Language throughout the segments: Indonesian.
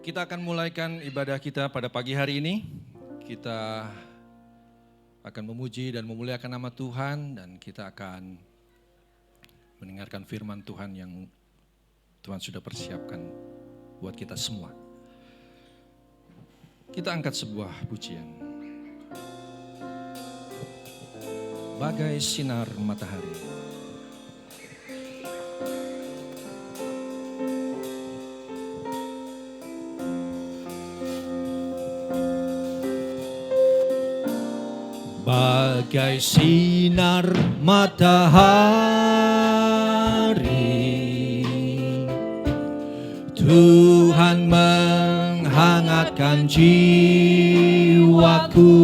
Kita akan mulaikan ibadah kita pada pagi hari ini. Kita akan memuji dan memuliakan nama Tuhan dan kita akan mendengarkan firman Tuhan yang Tuhan sudah persiapkan buat kita semua. Kita angkat sebuah pujian. Bagai sinar matahari. Bagai sinar matahari, Tuhan menghangatkan jiwaku.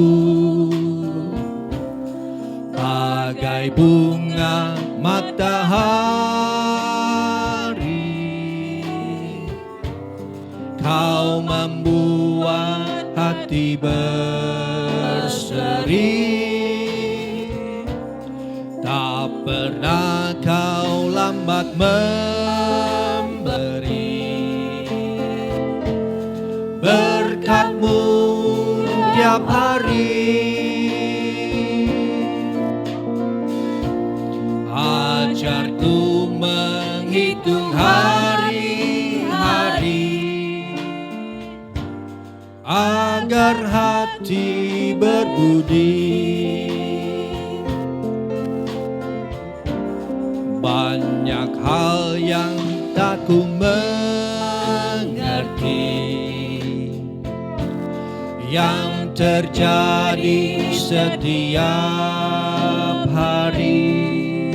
Bagai bunga matahari, Kau membuat hati berseri. Tak pernah Kau lambat memberi berkat-Mu tiap hari. Ajarku menghitung hari-hari agar hati berbudi. Banyak hal yang tak ku mengerti yang terjadi setiap hari,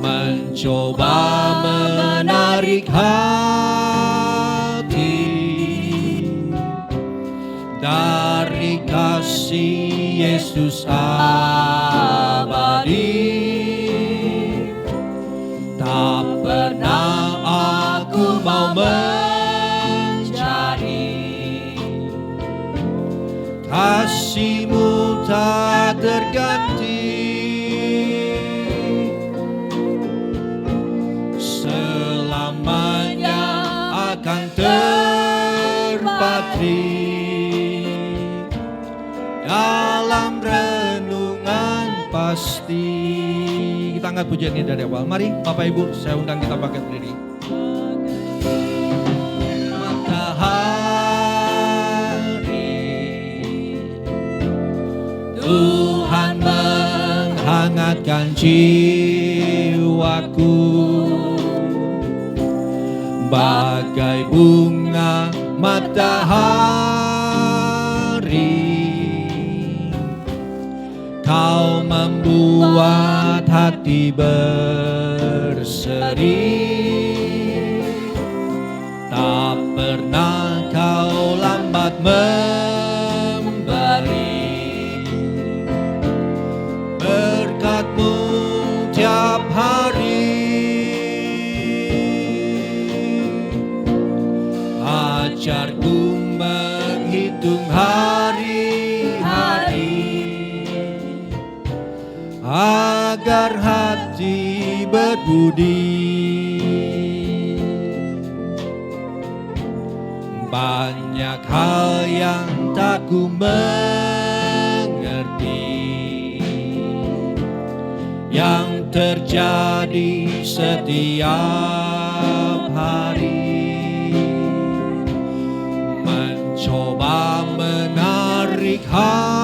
mencoba menarik hati dari kasih Yesus abadi. Tak pernah aku mau mencari kasih-Mu tak terganti. Selamanya akan terpatri dalam renungan pasti. Kita angkat pujian ini dari awal. Mari Bapak Ibu, saya undang kita bangkit berdiri. Matahari, Tuhan menghangatkan jiwaku. Bagai bunga matahari, Kau membuat hati berseri. Tak pernah Kau lambat memberi berkat-Mu tiap hari. Ajarku menghitung hari-hari agar hati berbudi. Banyak hal yang tak ku mengerti yang terjadi setiap hari, mencoba menarik hati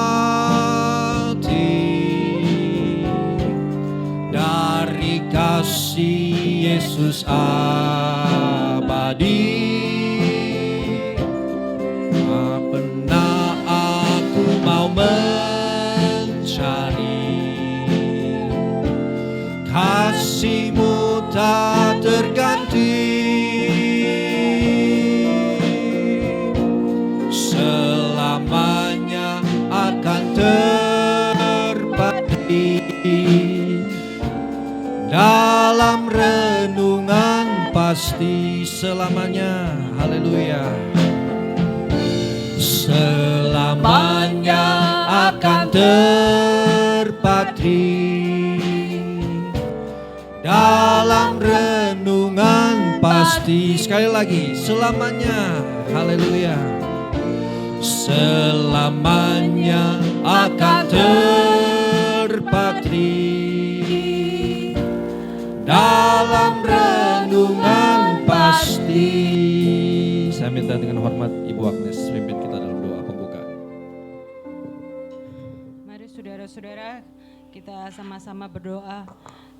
dari kasih Yesus abadi. Tak pernah aku mau mencari kasih-Mu tak terganti. Selamanya akan terpatri dalam renungan pasti. Selamanya, haleluya. Selamanya akan terpatri dalam renungan pasti. pasti. Sekali lagi, selamanya. Haleluya. Selamanya akan terpatri dalam renungan pasti. Saya minta dengan hormat Ibu Agnes pimpin kita dalam doa pembukaan. Mari saudara-saudara kita sama-sama berdoa.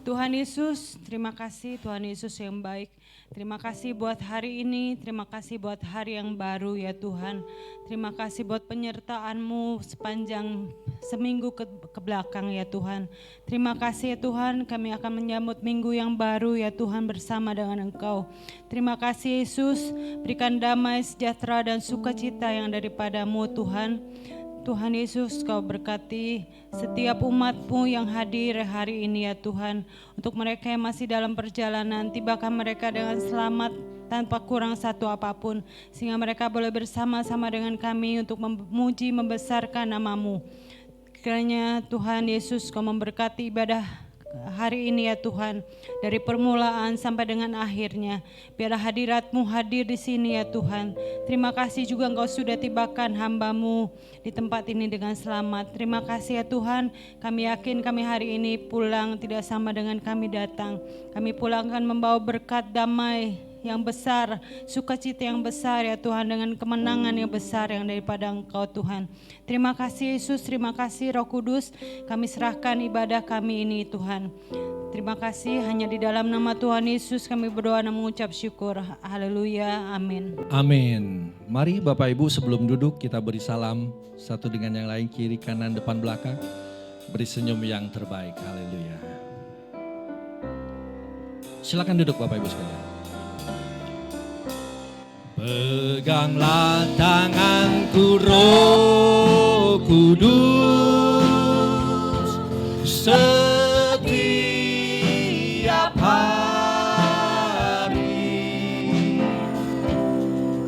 Tuhan Yesus, terima kasih Tuhan Yesus yang baik. Terima kasih buat hari ini, terima kasih buat hari yang baru ya Tuhan. Terima kasih buat penyertaan-Mu sepanjang seminggu ke belakang ya Tuhan. Terima kasih ya Tuhan, kami akan menyambut minggu yang baru ya Tuhan bersama dengan Engkau. Terima kasih Yesus, berikan damai, sejahtera dan sukacita yang daripada-Mu Tuhan. Tuhan Yesus, Kau berkati setiap umat-Mu yang hadir hari ini ya Tuhan. Untuk mereka yang masih dalam perjalanan, tibakan mereka dengan selamat tanpa kurang satu apapun. Sehingga mereka boleh bersama-sama dengan kami untuk memuji, membesarkan nama-Mu. Kiranya Tuhan Yesus, Kau memberkati ibadah hari ini ya Tuhan, dari permulaan sampai dengan akhirnya. Biarlah hadirat-Mu hadir di sini ya Tuhan. Terima kasih juga Engkau sudah tibakan hamba-Mu di tempat ini dengan selamat. Terima kasih ya Tuhan, kami yakin kami hari ini pulang tidak sama dengan kami datang. Kami pulang akan membawa berkat damai yang besar, sukacita yang besar ya Tuhan, dengan kemenangan yang besar yang daripada Engkau Tuhan. Terima kasih Yesus, terima kasih Roh Kudus, kami serahkan ibadah kami ini Tuhan. Terima kasih, hanya di dalam nama Tuhan Yesus kami berdoa dan mengucap syukur. Haleluya, amin. Amin. Mari Bapak Ibu sebelum duduk kita beri salam satu dengan yang lain, kiri kanan depan belakang. Beri senyum yang terbaik. Haleluya. Silakan duduk Bapak Ibu sekalian. Peganglah tanganku Roh Kudus setiap hari.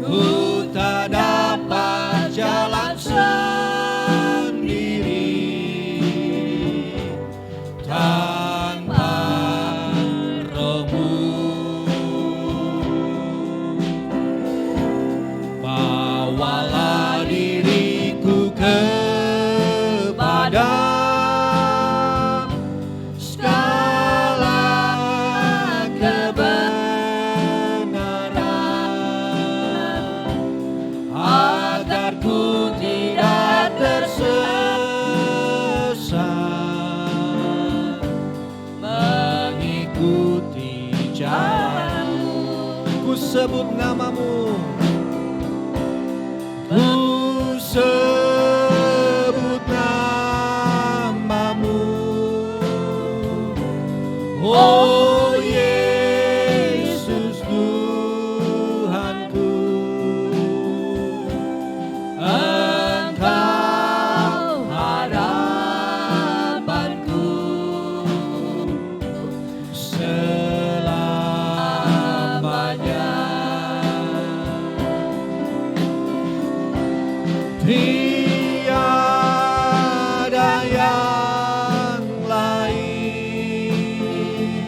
Ku tak dapat jalan sendiri tanpa Roh-Mu. Bawalah diriku kepada segala kebenaran, agar ku tidak tersesat mengikuti jalan-Mu. Ku sebut nama-Mu, ku sebut nama-Mu, oh Yesus Tuhanku. Engkau harapanku selamanya. Tiada yang lain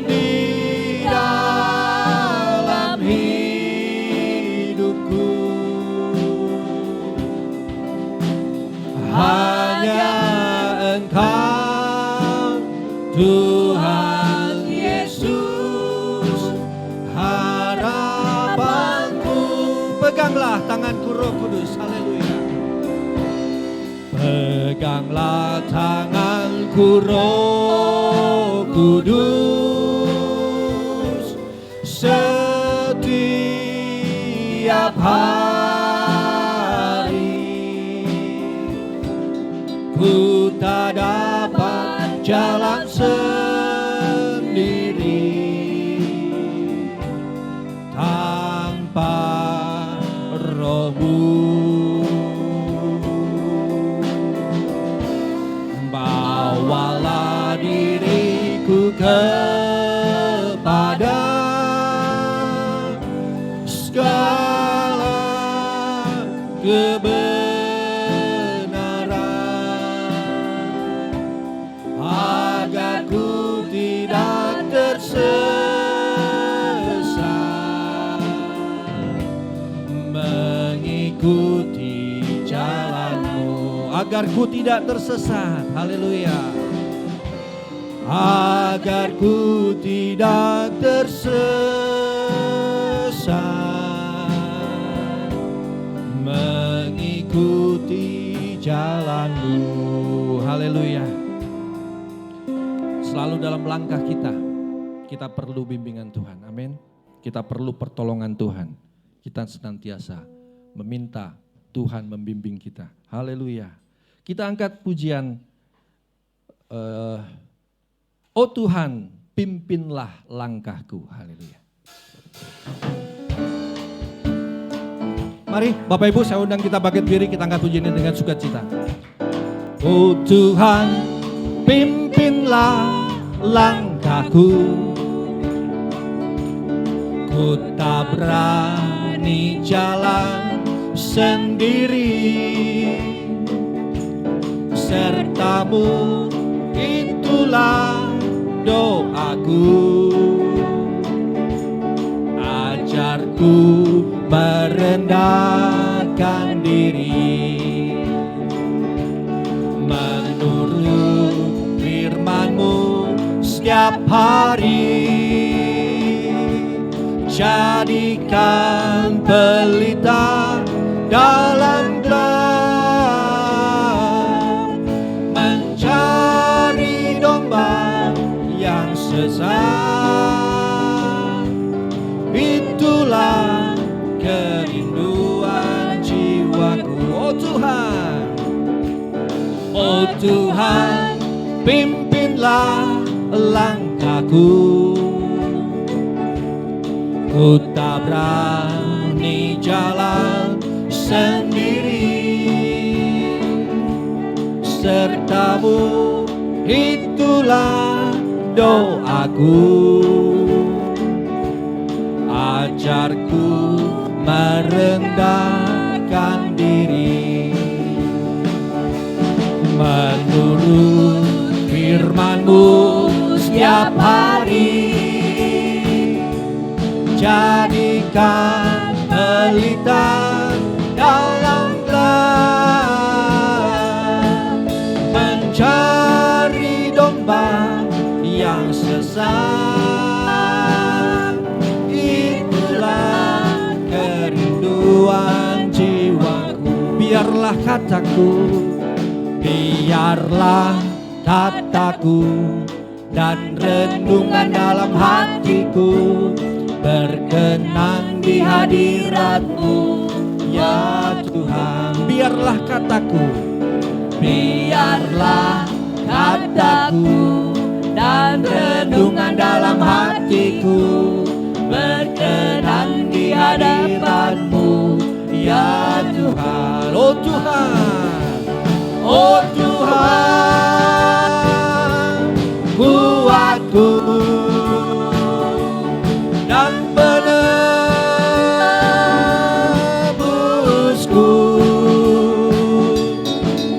di dalam hidupku, hanya Engkau Tuhan Yesus harapanku. Peganglah tanganku Roh Kudus, haleluya. Peganglah tanganku Roh Kudus setiap hari. Ku tak dapat jalan sendiri tanpa Roh-Mu. Bawalah diriku kepada segala kebenaran, agar ku tidak tersesat agar ku tidak tersesat. Haleluya. Agar ku tidak tersesat, mengikuti jalan-Mu. Haleluya. Selalu dalam langkah kita perlu bimbingan Tuhan. Amin. Kita perlu pertolongan Tuhan. Kita senantiasa meminta Tuhan membimbing kita. Haleluya. Kita angkat pujian, oh Tuhan, pimpinlah langkahku. Haleluya. Mari Bapak Ibu, saya undang kita bangkit diri, kita angkat pujian ini dengan sukacita. Oh Tuhan, pimpinlah langkahku. Ku tak berani jalan sendiri, serta-Mu itulah doaku. Ajarku merendahkan diri, menurut firman-Mu setiap hari. Jadikan pelita dalam gelap, mencari domba yang sesat. Itulah kerinduan jiwaku. Oh Tuhan, oh Tuhan, pimpinlah langkahku. Ku tak berani jalan sendiri, serta-Mu itulah doaku. Ajarku merendahkan diri, menurut firman-Mu setiap hari. Jadikan pelita dalam gelap, mencari domba yang sesat. Itulah kerinduan jiwaku. Biarlah kataku dan renungan dalam hatiku berkenan di hadirat-Mu, ya Tuhan. Biarlah kataku dan renungan dalam hatiku berkenan di hadirat-Mu, ya Tuhan. Oh Tuhan, oh Tuhan, kuatku dan penebusku.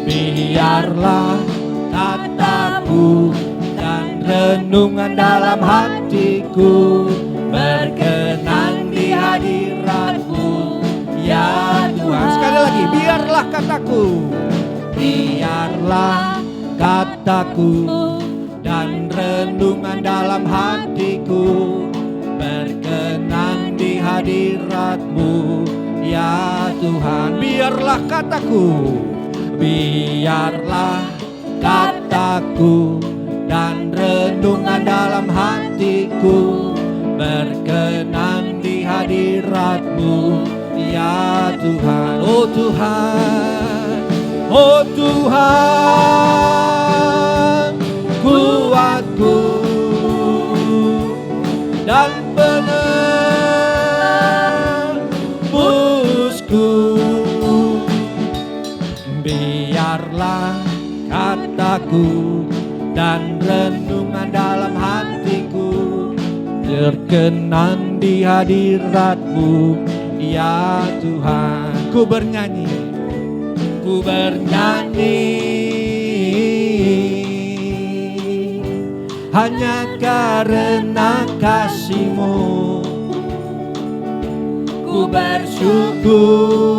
Biarlah kataku dan renungan dalam hatiku berkenan di hadirat-Mu, ya Tuhan. Sekali lagi, biarlah kataku dan renungan dalam hatiku berkenan di hadirat-Mu, ya Tuhan. Biarlah kataku dan renungan dalam hatiku berkenan di hadirat-Mu, ya Tuhan. Oh Tuhan, oh Tuhan, kuatku dan penebusku. Biarlah kataku dan renungan dalam hatiku berkenan di hadirat-Mu, ya Tuhan. Ku bernyanyi hanya karena kasih-Mu. Ku bersyukur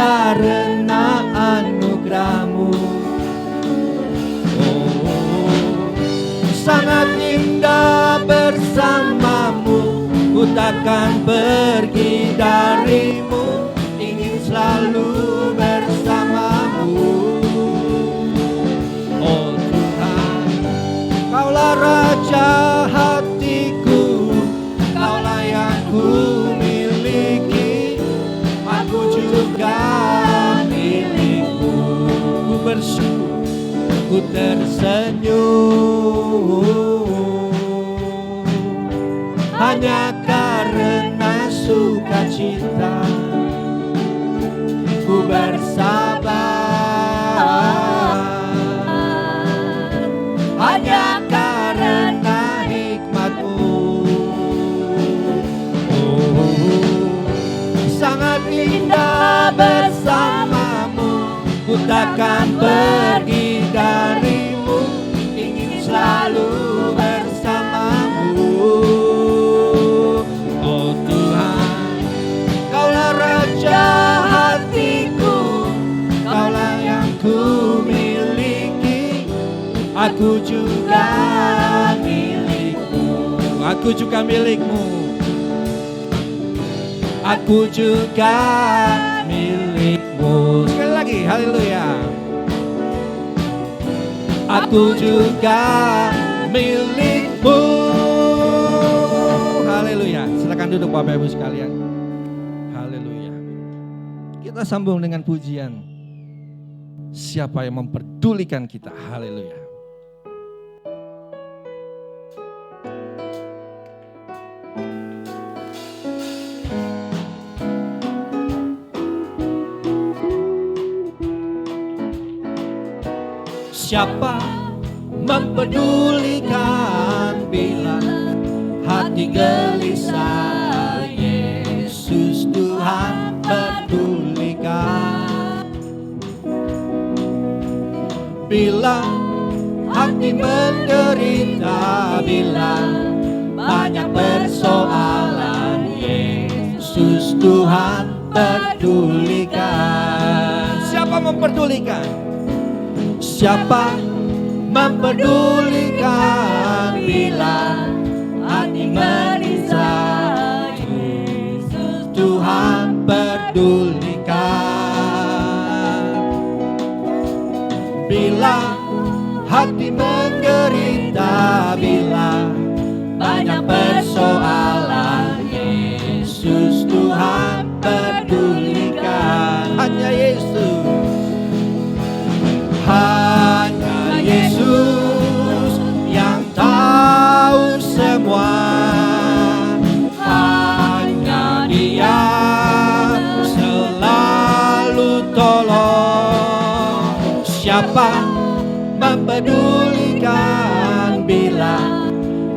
karena anugerah-Mu. Oh, sangat indah bersama-Mu, ku takkan pergi dari-Mu, ingin selalu bersama-Mu. Oh Tuhan, Kaulah Raja hatiku, Kaulah yang ku miliki, aku juga milik-Mu. Ku bersyukur, ku tersenyum, hanya karena sukacita ku bersabar, hanya karena hikmat-Mu. Oh, sangat indah bersama-Mu, ku takkan pergi dari-Mu, ingin selalu bersama-Mu. Oh Tuhan, Kaulah Raja hatiku, Kaulah yang ku miliki, aku juga milik-Mu. Aku juga milik-Mu. Aku juga milik-Mu. Sekali lagi, haleluya. Aku juga milik-Mu. Haleluya. Silakan duduk Bapak Ibu sekalian. Haleluya. Kita sambung dengan pujian. Siapa yang memperdulikan kita? Haleluya. Siapa mempedulikan bila hati gelisah? Yesus Tuhan pedulikan. Bila hati menderita, bila banyak persoalan, Yesus Tuhan pedulikan. Siapa mempedulikan? Siapa mempedulikan bila hati gelisah? Yesus Tuhan pedulikan. Bila hati menderita, bila banyak persoalan, Yesus Tuhan pedulikan. Hanya Yesus, hanya Yesus yang tahu semua. Hanya Dia selalu tolong. Siapa mempedulikan bila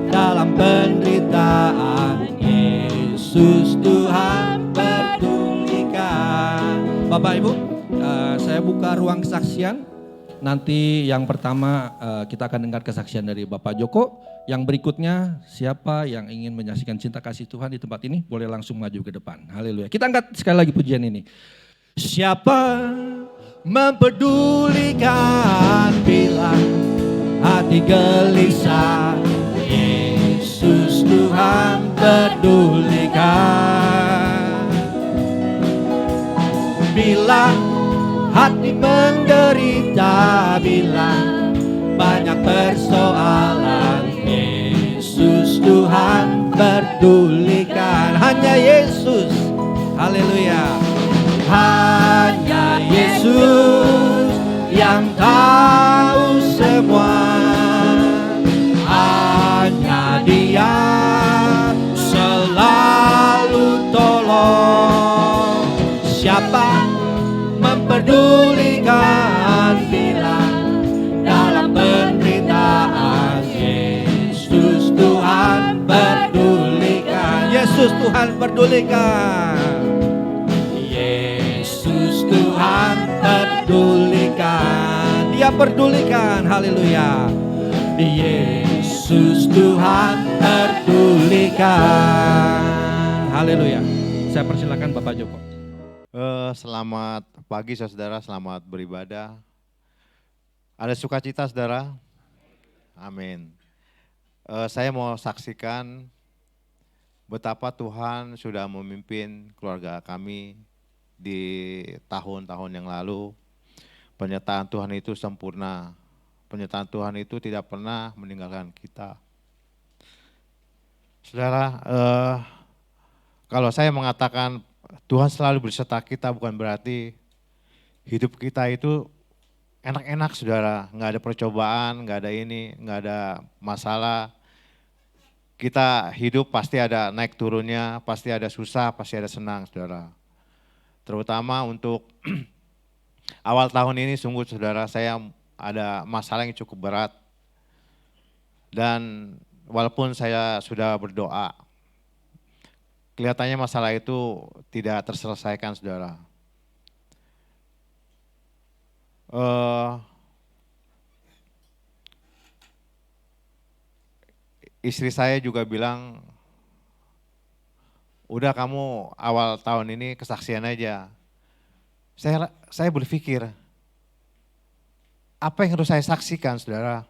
dalam penderitaan, Yesus Tuhan pedulikan. Bapak Ibu, saya buka ruang kesaksian. Nanti yang pertama kita akan dengar kesaksian dari Bapak Joko. Yang berikutnya siapa yang ingin menyaksikan cinta kasih Tuhan di tempat ini boleh langsung maju ke depan. Haleluya. Kita angkat sekali lagi pujian ini. Siapa mempedulikan bila hati gelisah, Yesus Tuhan pedulikan. Bila hati menderita, bila banyak persoalan, Yesus Tuhan pedulikan. Hanya Yesus, haleluya. Hanya Yesus yang tahu semua. Hanya Dia selalu tolong. Siapa mempedulikan bila dalam penderitaan, Yesus Tuhan pedulikan. Yesus Tuhan pedulikan. Yesus Tuhan pedulikan. Dia pedulikan, haleluya. Yesus Tuhan pedulikan, haleluya. Saya persilakan Bapak Joko. Selamat pagi saudara, selamat beribadah. Ada sukacita saudara? Amin. Saya mau saksikan betapa Tuhan sudah memimpin keluarga kami di tahun-tahun yang lalu. Penyertaan Tuhan itu sempurna. Penyertaan Tuhan itu tidak pernah meninggalkan kita. Saudara, kalau saya mengatakan Tuhan selalu berserta kita bukan berarti hidup kita itu enak-enak saudara, nggak ada percobaan, nggak ada ini, nggak ada masalah. Kita hidup pasti ada naik turunnya, pasti ada susah, pasti ada senang saudara. Terutama untuk awal tahun ini sungguh saudara saya ada masalah yang cukup berat. Dan walaupun saya sudah berdoa, kelihatannya masalah itu tidak terselesaikan saudara. Istri saya juga bilang, udah kamu awal tahun ini kesaksian aja. Saya berpikir, apa yang harus saya saksikan saudara?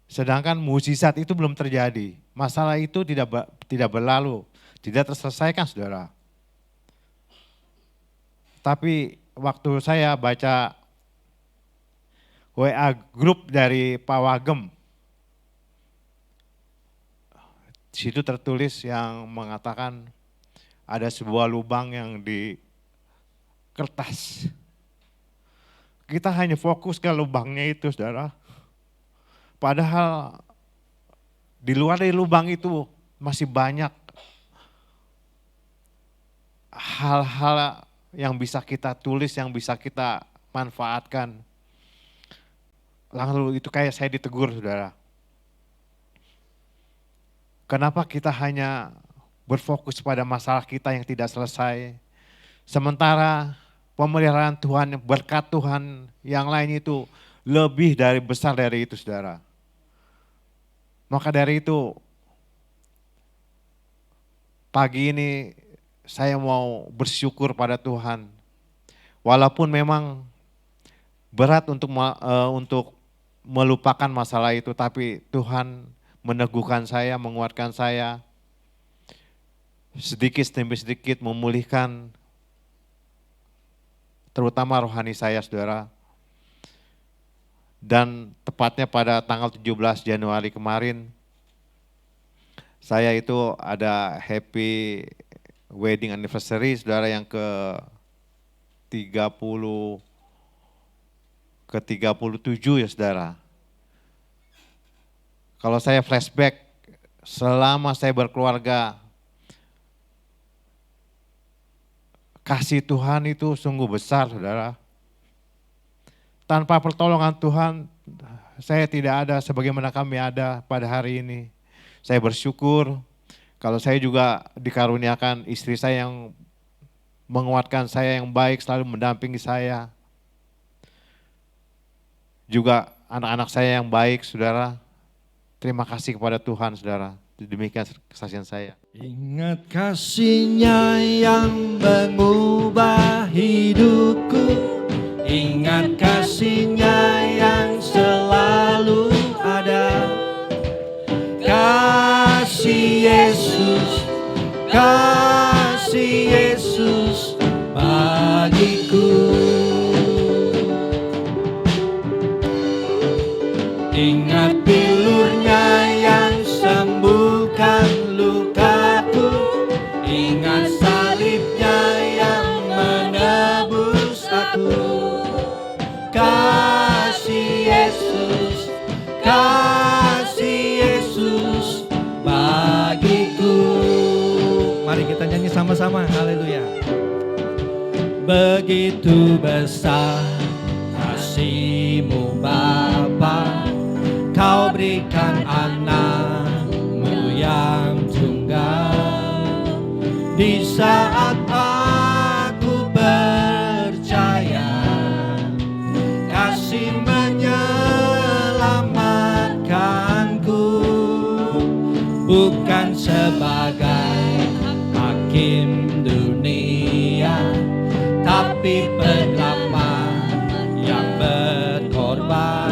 Sedangkan mukjizat itu belum terjadi. Masalah itu tidak berlalu, tidak terselesaikan saudara. Tapi waktu saya baca WA grup dari Pak Wagem, di situ tertulis yang mengatakan ada sebuah lubang yang di kertas. Kita hanya fokus ke lubangnya itu saudara. Padahal di luar dari lubang itu masih banyak hal-hal yang bisa kita tulis, yang bisa kita manfaatkan. Lalu itu kayak saya ditegur saudara. Kenapa kita hanya berfokus pada masalah kita yang tidak selesai, sementara pemeliharaan Tuhan, berkat Tuhan yang lain itu lebih dari besar dari itu saudara. Maka dari itu pagi ini saya mau bersyukur pada Tuhan. Walaupun memang berat untuk melupakan masalah itu, tapi Tuhan meneguhkan saya, menguatkan saya. Sedikit demi sedikit memulihkan terutama rohani saya saudara. Dan tepatnya pada tanggal 17 Januari kemarin, saya itu ada happy wedding anniversary saudara yang ke-37 ya saudara. Kalau saya flashback, selama saya berkeluarga, kasih Tuhan itu sungguh besar saudara. Tanpa pertolongan Tuhan, saya tidak ada sebagaimana kami ada pada hari ini. Saya bersyukur kalau saya juga dikaruniakan istri saya yang menguatkan saya, yang baik, selalu mendampingi saya. Juga anak-anak saya yang baik, saudara. Terima kasih kepada Tuhan, saudara. Demikian kesaksian saya. Ingat kasih-Nya yang mengubah hidupku. Ingat kasih-Nya yang selalu ada. Kasih Yesus bagiku. Ingat bilur-Nya yang sembuhkan lukaku. Ingat salib-Nya yang menebus aku. Kasih Yesus bagiku. Mari kita nyanyi sama-sama, haleluya. Begitu besar kasih-Mu Bapa, Kau berikan anak-Mu yang tunggal. Di saat aku percaya kasih menyelamatkanku, bukan sebagai hakim dunia api penerapan yang berkorban.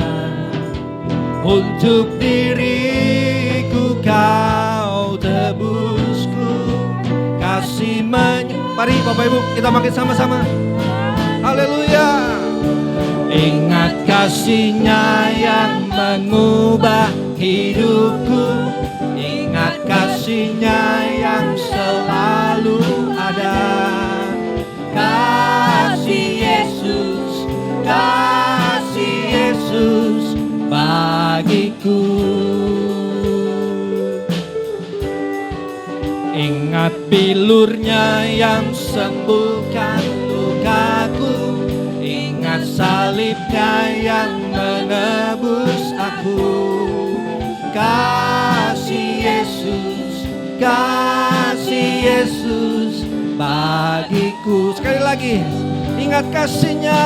Untuk diriku kau tebusku, kasih Mari Bapak Ibu kita makin sama-sama. Haleluya. Ingat kasih-Nya yang mengubah hidupku, ingat kasih-Nya yang selalu ada. Kasih Yesus bagiku. Ingat bilur-Nya yang sembuhkan lukaku, ingat salib-Nya yang menebus aku. Kasih Yesus bagiku. Sekali lagi, ingat kasih-Nya.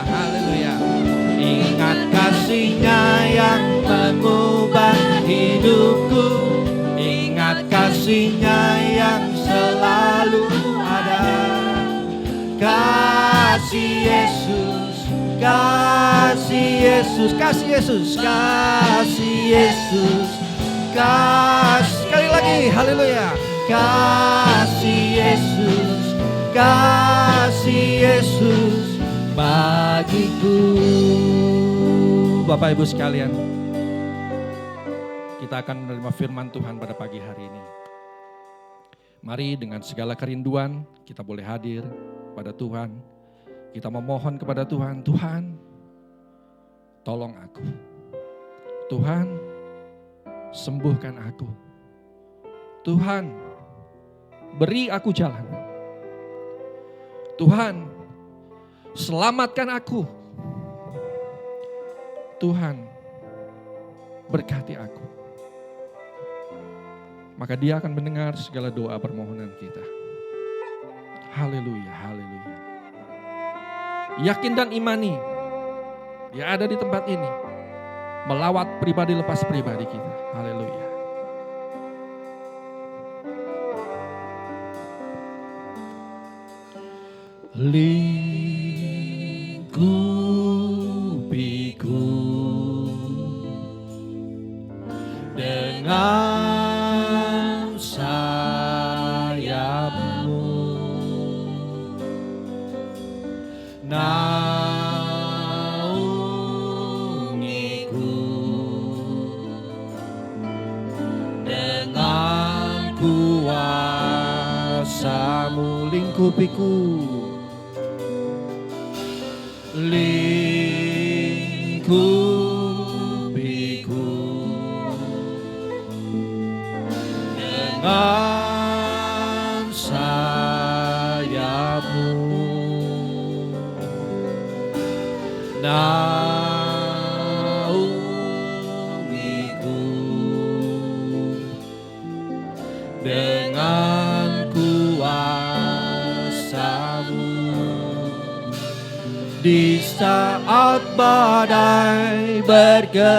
Haleluya. Ingat kasih-Nya yang mengubah hidupku, ingat kasih-Nya yang selalu ada. Kasih Yesus, kasih Yesus, kasih Yesus, kasih Yesus, sekali lagi, haleluya. Kasih Yesus bagiku. Bapak Ibu sekalian, kita akan menerima firman Tuhan pada pagi hari ini. Mari dengan segala kerinduan kita boleh hadir pada Tuhan. Kita memohon kepada Tuhan, Tuhan tolong aku. Tuhan sembuhkan aku. Tuhan beri aku jalan. Tuhan selamatkan aku. Tuhan berkati aku. Maka Dia akan mendengar segala doa permohonan kita. Haleluya, haleluya. Yakin dan imani Dia ada di tempat ini, melawat pribadi lepas pribadi kita. Haleluya. Lingkupiku dengan sayap-Mu, naungiku dengan kuasa-Mu. Lingkupiku, lingkupiku dengan sayap-Mu, naungiku dengan kuasa-Mu. Di saat badai bergelora,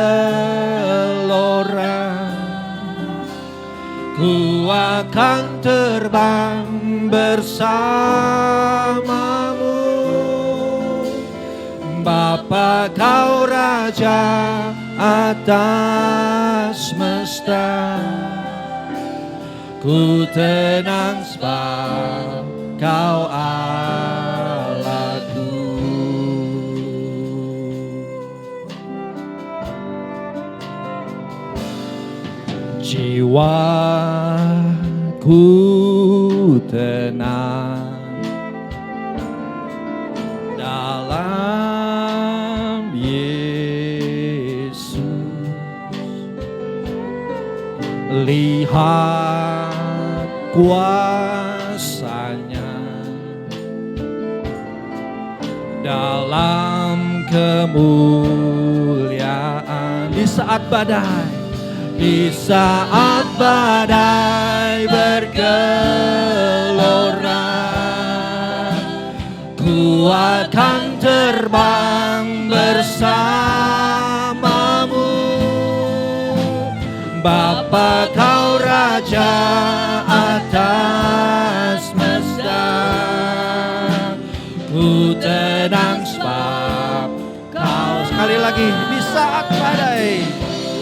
ku akan terbang bersama-Mu. Bapa, Kau Raja atas semesta, ku tenang sebab Kau Allahku. Jiwaku tenang dalam Yesus. Lihat kuasa-Nya dalam kemuliaan. Di saat badai, di saat badai bergelora, ku akan terbang bersama-Mu. Bapa, Kau Raja atas semesta, ku tenang sebab Kau. Sekali lagi, di saat badai.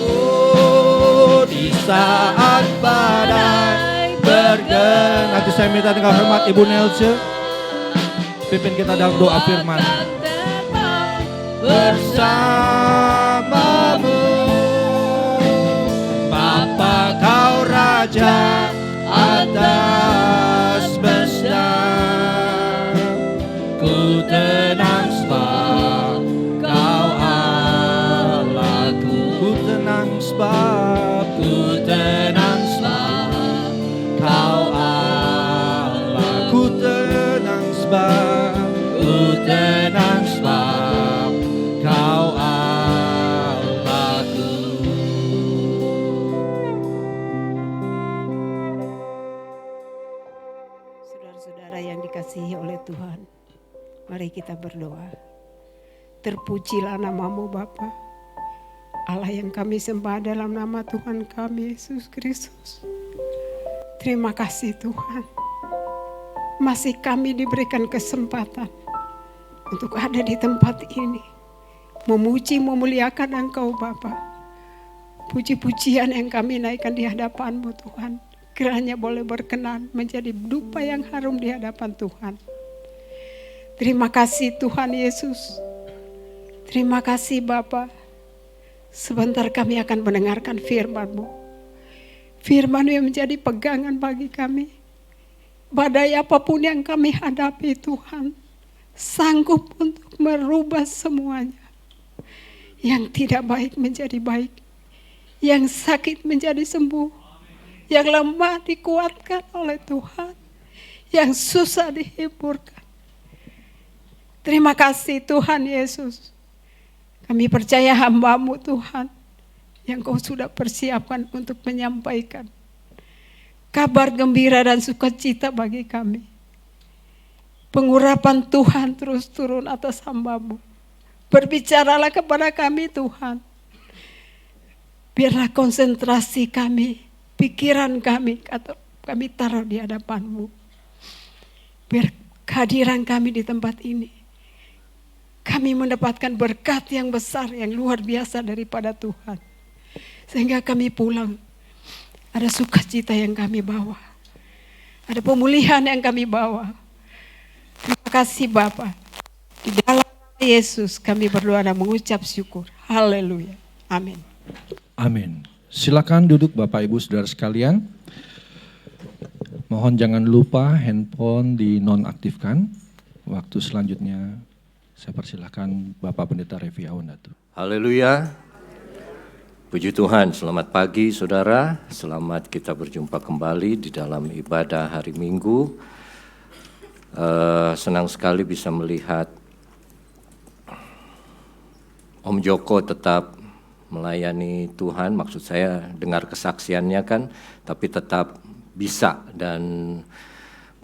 Oh, di saat badai bergema. Nanti saya minta tinggal hormat Ibu Nelce, pimpin kita dalam doa firman. Bersamamu Bapa Kau Raja atas semesta, ku tenang sebab Kau Allahku. Ku tenang sebab, ku tenang sebab Kau Allah. Ku tenang sebab, ku tenang sebab Kau Allahku. Saudara-saudara yang dikasihi oleh Tuhan, mari kita berdoa. Terpujilah nama-Mu Bapa, Allah yang kami sembah dalam nama Tuhan kami Yesus Kristus. Terima kasih Tuhan, masih kami diberikan kesempatan untuk ada di tempat ini, memuji memuliakan Engkau Bapa. Puji-pujian yang kami naikkan di hadapan-Mu Tuhan, kiranya boleh berkenan menjadi dupa yang harum di hadapan Tuhan. Terima kasih Tuhan Yesus. Terima kasih Bapa. Sebentar kami akan mendengarkan firman-Mu. Firman-Mu yang menjadi pegangan bagi kami. Badai apapun yang kami hadapi Tuhan, sanggup untuk merubah semuanya. Yang tidak baik menjadi baik. Yang sakit menjadi sembuh. Yang lemah dikuatkan oleh Tuhan. Yang susah dihiburkan. Terima kasih Tuhan Yesus. Kami percaya hamba-Mu Tuhan, yang Kau sudah persiapkan untuk menyampaikan kabar gembira dan sukacita bagi kami. Pengurapan Tuhan terus turun atas hamba-Mu. Berbicaralah kepada kami Tuhan. Biarlah konsentrasi kami, pikiran kami, atau kami taruh di hadapan-Mu. Biar kehadiran kami di tempat ini, kami mendapatkan berkat yang besar, yang luar biasa daripada Tuhan. Sehingga kami pulang, ada sukacita yang kami bawa. Ada pemulihan yang kami bawa. Terima kasih Bapa. Di dalam Yesus kami berdoa dan mengucap syukur. Haleluya. Amin. Amin. Silakan duduk Bapak Ibu Saudara sekalian. Mohon jangan lupa handphone dinonaktifkan. Waktu selanjutnya saya persilahkan Bapak Pendeta Revi Awandatu. Haleluya. Puji Tuhan, selamat pagi saudara. Selamat kita berjumpa kembali di dalam ibadah hari Minggu. Senang sekali bisa melihat Om Joko tetap melayani Tuhan. Maksud saya dengar kesaksiannya kan, tapi tetap bisa dan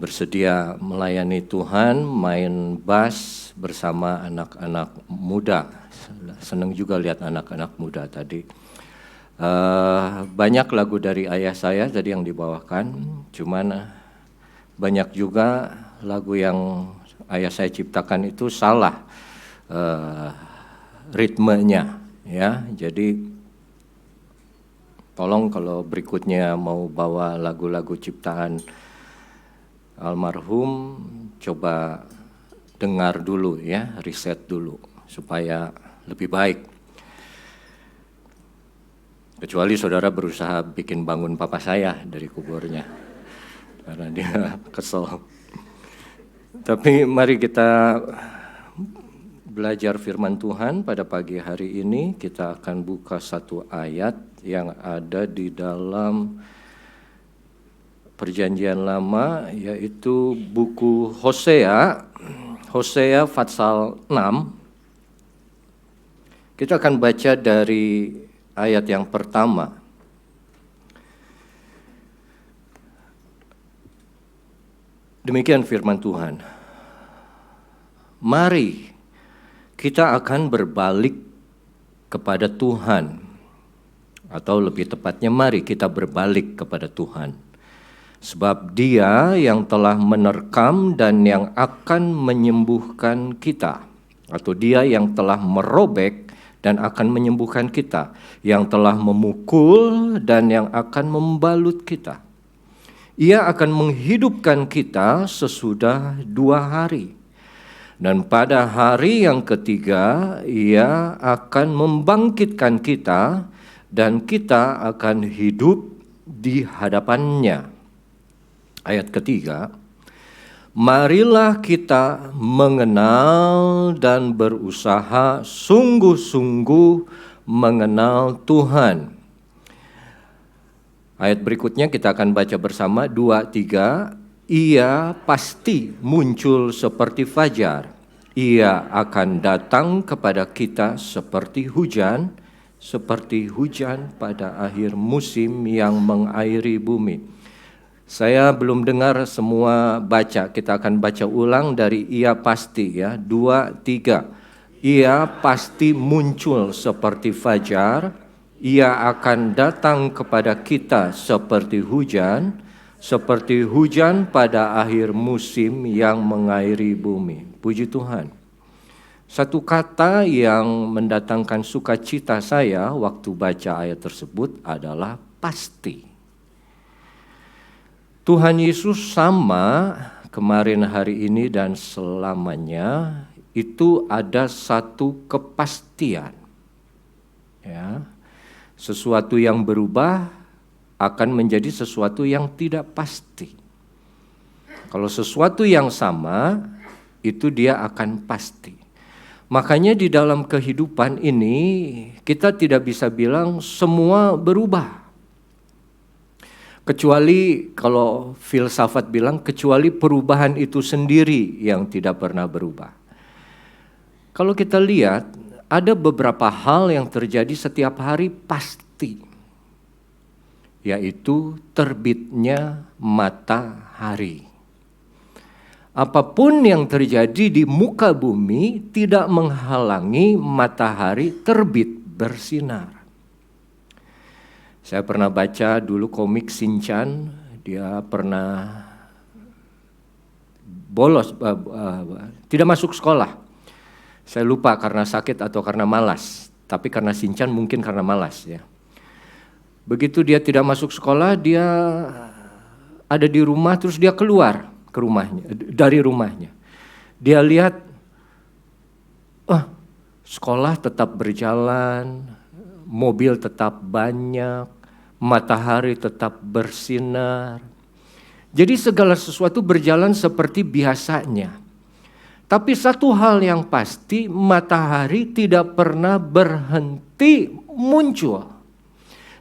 bersedia melayani Tuhan, main bass bersama anak-anak muda. Senang juga lihat anak-anak muda tadi. Banyak lagu dari ayah saya tadi yang dibawakan, cuman banyak juga lagu yang ayah saya ciptakan itu salah ritmenya, ya. Jadi tolong kalau berikutnya mau bawa lagu-lagu ciptaan almarhum, coba dengar dulu ya, riset dulu supaya lebih baik. Kecuali saudara berusaha bikin bangun papa saya dari kuburnya, karena dia kesel. Tapi mari kita belajar firman Tuhan pada pagi hari ini. Kita akan buka satu ayat yang ada di dalam Perjanjian Lama, yaitu buku Hosea, Hosea pasal 6. Kita akan baca dari ayat yang pertama. Demikian firman Tuhan. Mari kita akan berbalik kepada Tuhan. Atau lebih tepatnya mari kita berbalik kepada Tuhan. Sebab Dia yang telah menerkam dan yang akan menyembuhkan kita, atau Dia yang telah merobek dan akan menyembuhkan kita, yang telah memukul dan yang akan membalut kita. Ia akan menghidupkan kita sesudah 2 hari. Dan pada hari yang ketiga, Ia akan membangkitkan kita dan kita akan hidup di hadapan-Nya. Ayat ketiga, marilah kita mengenal dan berusaha sungguh-sungguh mengenal Tuhan. Ayat berikutnya kita akan baca bersama, 2, 3. Ia pasti muncul seperti fajar. Ia akan datang kepada kita seperti hujan pada akhir musim yang mengairi bumi. Saya belum dengar semua baca, kita akan baca ulang dari ia pasti ya, 2, 3. Ia pasti muncul seperti fajar, ia akan datang kepada kita seperti hujan pada akhir musim yang mengairi bumi. Puji Tuhan. Satu kata yang mendatangkan sukacita saya waktu baca ayat tersebut adalah pasti. Tuhan Yesus sama kemarin, hari ini, dan selamanya. Itu ada satu kepastian. Ya. Sesuatu yang berubah akan menjadi sesuatu yang tidak pasti. Kalau sesuatu yang sama, itu dia akan pasti. Makanya di dalam kehidupan ini kita tidak bisa bilang semua berubah. Kecuali kalau filsafat bilang, kecuali perubahan itu sendiri yang tidak pernah berubah. Kalau kita lihat, ada beberapa hal yang terjadi setiap hari pasti. Yaitu terbitnya matahari. Apapun yang terjadi di muka bumi tidak menghalangi matahari terbit bersinar. Saya pernah baca dulu komik Shinchan, dia pernah bolos, tidak masuk sekolah. Saya lupa karena sakit atau karena malas, tapi karena Shinchan mungkin karena malas ya. Begitu dia tidak masuk sekolah, dia ada di rumah, terus dia keluar ke rumahnya, dari rumahnya. Dia lihat, sekolah tetap berjalan, mobil tetap banyak, matahari tetap bersinar. Jadi segala sesuatu berjalan seperti biasanya. Tapi satu hal yang pasti, matahari tidak pernah berhenti muncul.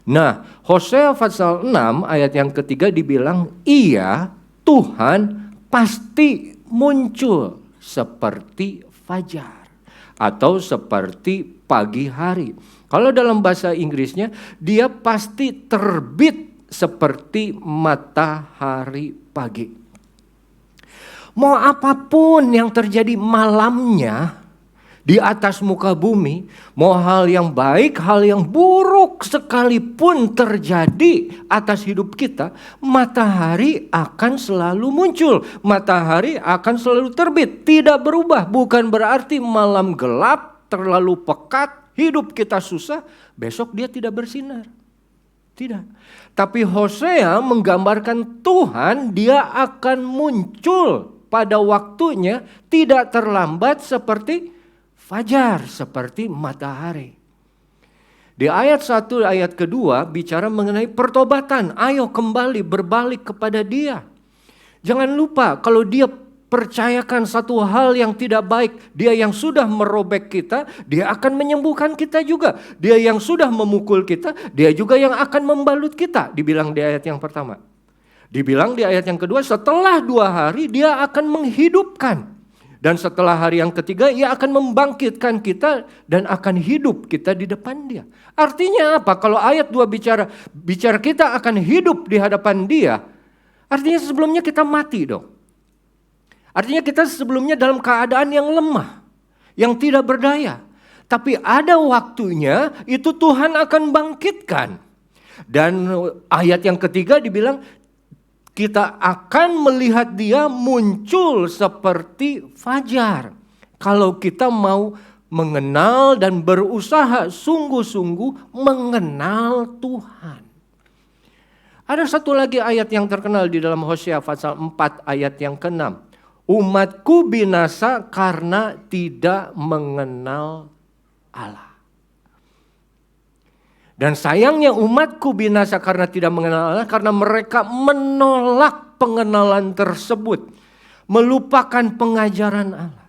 Nah, Hosea pasal 6 ayat yang ketiga dibilang, ia, Tuhan, pasti muncul seperti fajar atau seperti pagi hari. Kalau dalam bahasa Inggrisnya, dia pasti terbit seperti matahari pagi. Mau apapun yang terjadi malamnya di atas muka bumi, mau hal yang baik, hal yang buruk sekalipun terjadi atas hidup kita, matahari akan selalu muncul, matahari akan selalu terbit, tidak berubah. Bukan berarti malam gelap, terlalu pekat, hidup kita susah, besok dia tidak bersinar. Tidak. Tapi Hosea menggambarkan Tuhan, dia akan muncul pada waktunya, tidak terlambat seperti fajar, seperti matahari. Di ayat 1, ayat kedua bicara mengenai pertobatan. Ayo kembali berbalik kepada dia. Jangan lupa kalau dia percayakan satu hal yang tidak baik, dia yang sudah merobek kita, dia akan menyembuhkan kita juga. Dia yang sudah memukul kita, dia juga yang akan membalut kita. Dibilang di ayat yang pertama. Dibilang di ayat yang kedua, setelah 2 hari dia akan menghidupkan. Dan setelah hari yang ketiga, ia akan membangkitkan kita dan akan hidup kita di depan dia. Artinya apa? Kalau ayat 2 bicara kita akan hidup di hadapan dia, artinya sebelumnya kita mati dong. Artinya kita sebelumnya dalam keadaan yang lemah, yang tidak berdaya. Tapi ada waktunya itu Tuhan akan bangkitkan. Dan ayat yang ketiga dibilang, kita akan melihat dia muncul seperti fajar. Kalau kita mau mengenal dan berusaha sungguh-sungguh mengenal Tuhan. Ada satu lagi ayat yang terkenal di dalam Hosea pasal 4 ayat yang ke-6. Umatku binasa karena tidak mengenal Allah. Dan sayangnya umatku binasa karena tidak mengenal Allah karena mereka menolak pengenalan tersebut. Melupakan pengajaran Allah.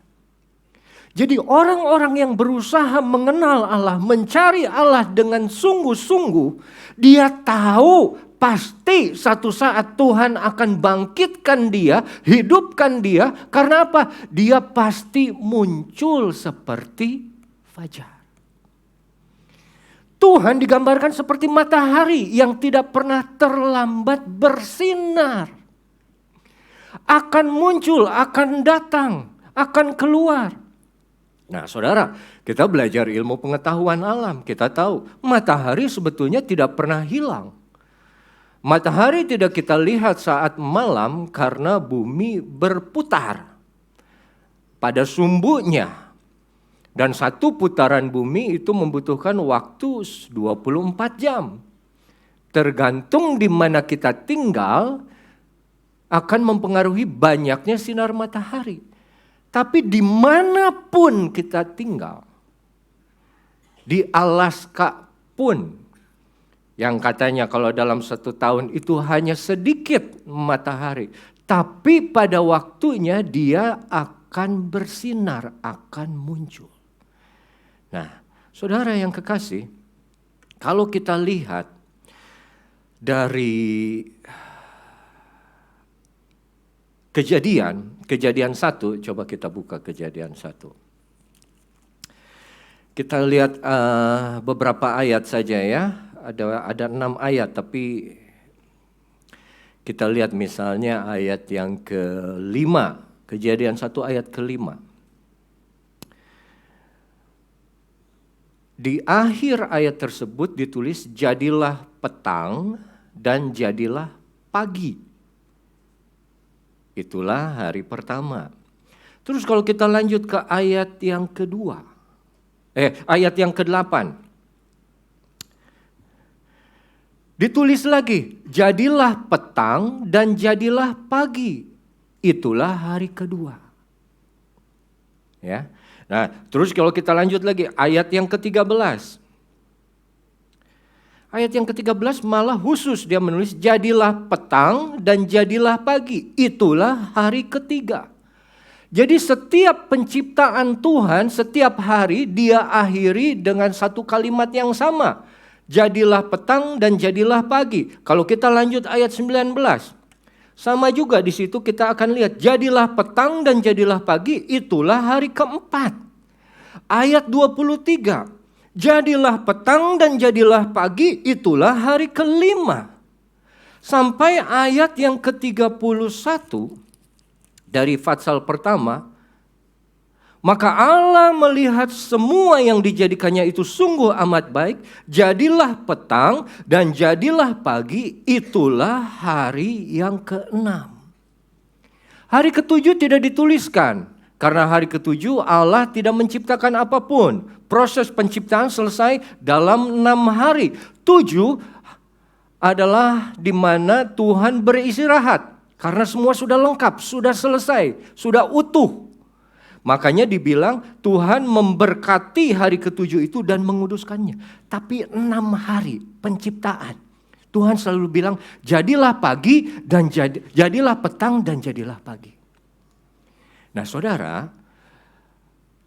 Jadi orang-orang yang berusaha mengenal Allah, mencari Allah dengan sungguh-sungguh, dia tahu pasti satu saat Tuhan akan bangkitkan dia, hidupkan dia. Karena apa? Dia pasti muncul seperti fajar. Tuhan digambarkan seperti matahari yang tidak pernah terlambat bersinar. Akan muncul, akan datang, akan keluar. Nah saudara, kita belajar ilmu pengetahuan alam. Kita tahu matahari sebetulnya tidak pernah hilang. Matahari tidak kita lihat saat malam karena bumi berputar pada sumbunya. Dan satu putaran bumi itu membutuhkan waktu 24 jam. Tergantung di mana kita tinggal akan mempengaruhi banyaknya sinar matahari. Tapi dimanapun kita tinggal, di Alaska pun, yang katanya kalau dalam 1 tahun itu hanya sedikit matahari. Tapi pada waktunya dia akan bersinar, akan muncul. Nah, saudara yang kekasih, kalau kita lihat dari Kejadian 1, coba kita buka Kejadian 1. Kita lihat beberapa ayat saja ya. Ada 6 ayat, tapi kita lihat misalnya ayat yang ke-5, Kejadian 1 ayat ke-5. Di akhir ayat tersebut ditulis jadilah petang dan jadilah pagi. Itulah hari pertama. Terus kalau kita lanjut ke ayat yang kedua, ayat yang ke-8. Ditulis lagi, jadilah petang dan jadilah pagi. Itulah hari kedua. Ya. Nah, terus kalau kita lanjut lagi, ayat yang ke-13. Ayat yang ke-13 malah khusus dia menulis, jadilah petang dan jadilah pagi. Itulah hari ketiga. Jadi setiap penciptaan Tuhan, setiap hari dia akhiri dengan satu kalimat yang sama. Jadilah petang dan jadilah pagi. Kalau kita lanjut ayat 19. Sama juga di situ kita akan lihat. Jadilah petang dan jadilah pagi. Itulah hari keempat. Ayat 23. Jadilah petang dan jadilah pagi. Itulah hari kelima. Sampai ayat yang ke-31 dari Fatsal pertama. Maka Allah melihat semua yang dijadikannya itu sungguh amat baik. Jadilah petang dan jadilah pagi. Itulah hari yang ke-6. Hari ke-7 tidak dituliskan. Karena hari ke-7 Allah tidak menciptakan apapun. Proses penciptaan selesai dalam 6 hari. 7 adalah di mana Tuhan beristirahat. Karena semua sudah lengkap, sudah selesai, sudah utuh. Makanya dibilang Tuhan memberkati hari ke-7 itu dan menguduskannya. Tapi 6 hari penciptaan. Tuhan selalu bilang jadilah pagi dan jadilah petang dan jadilah pagi. Nah saudara,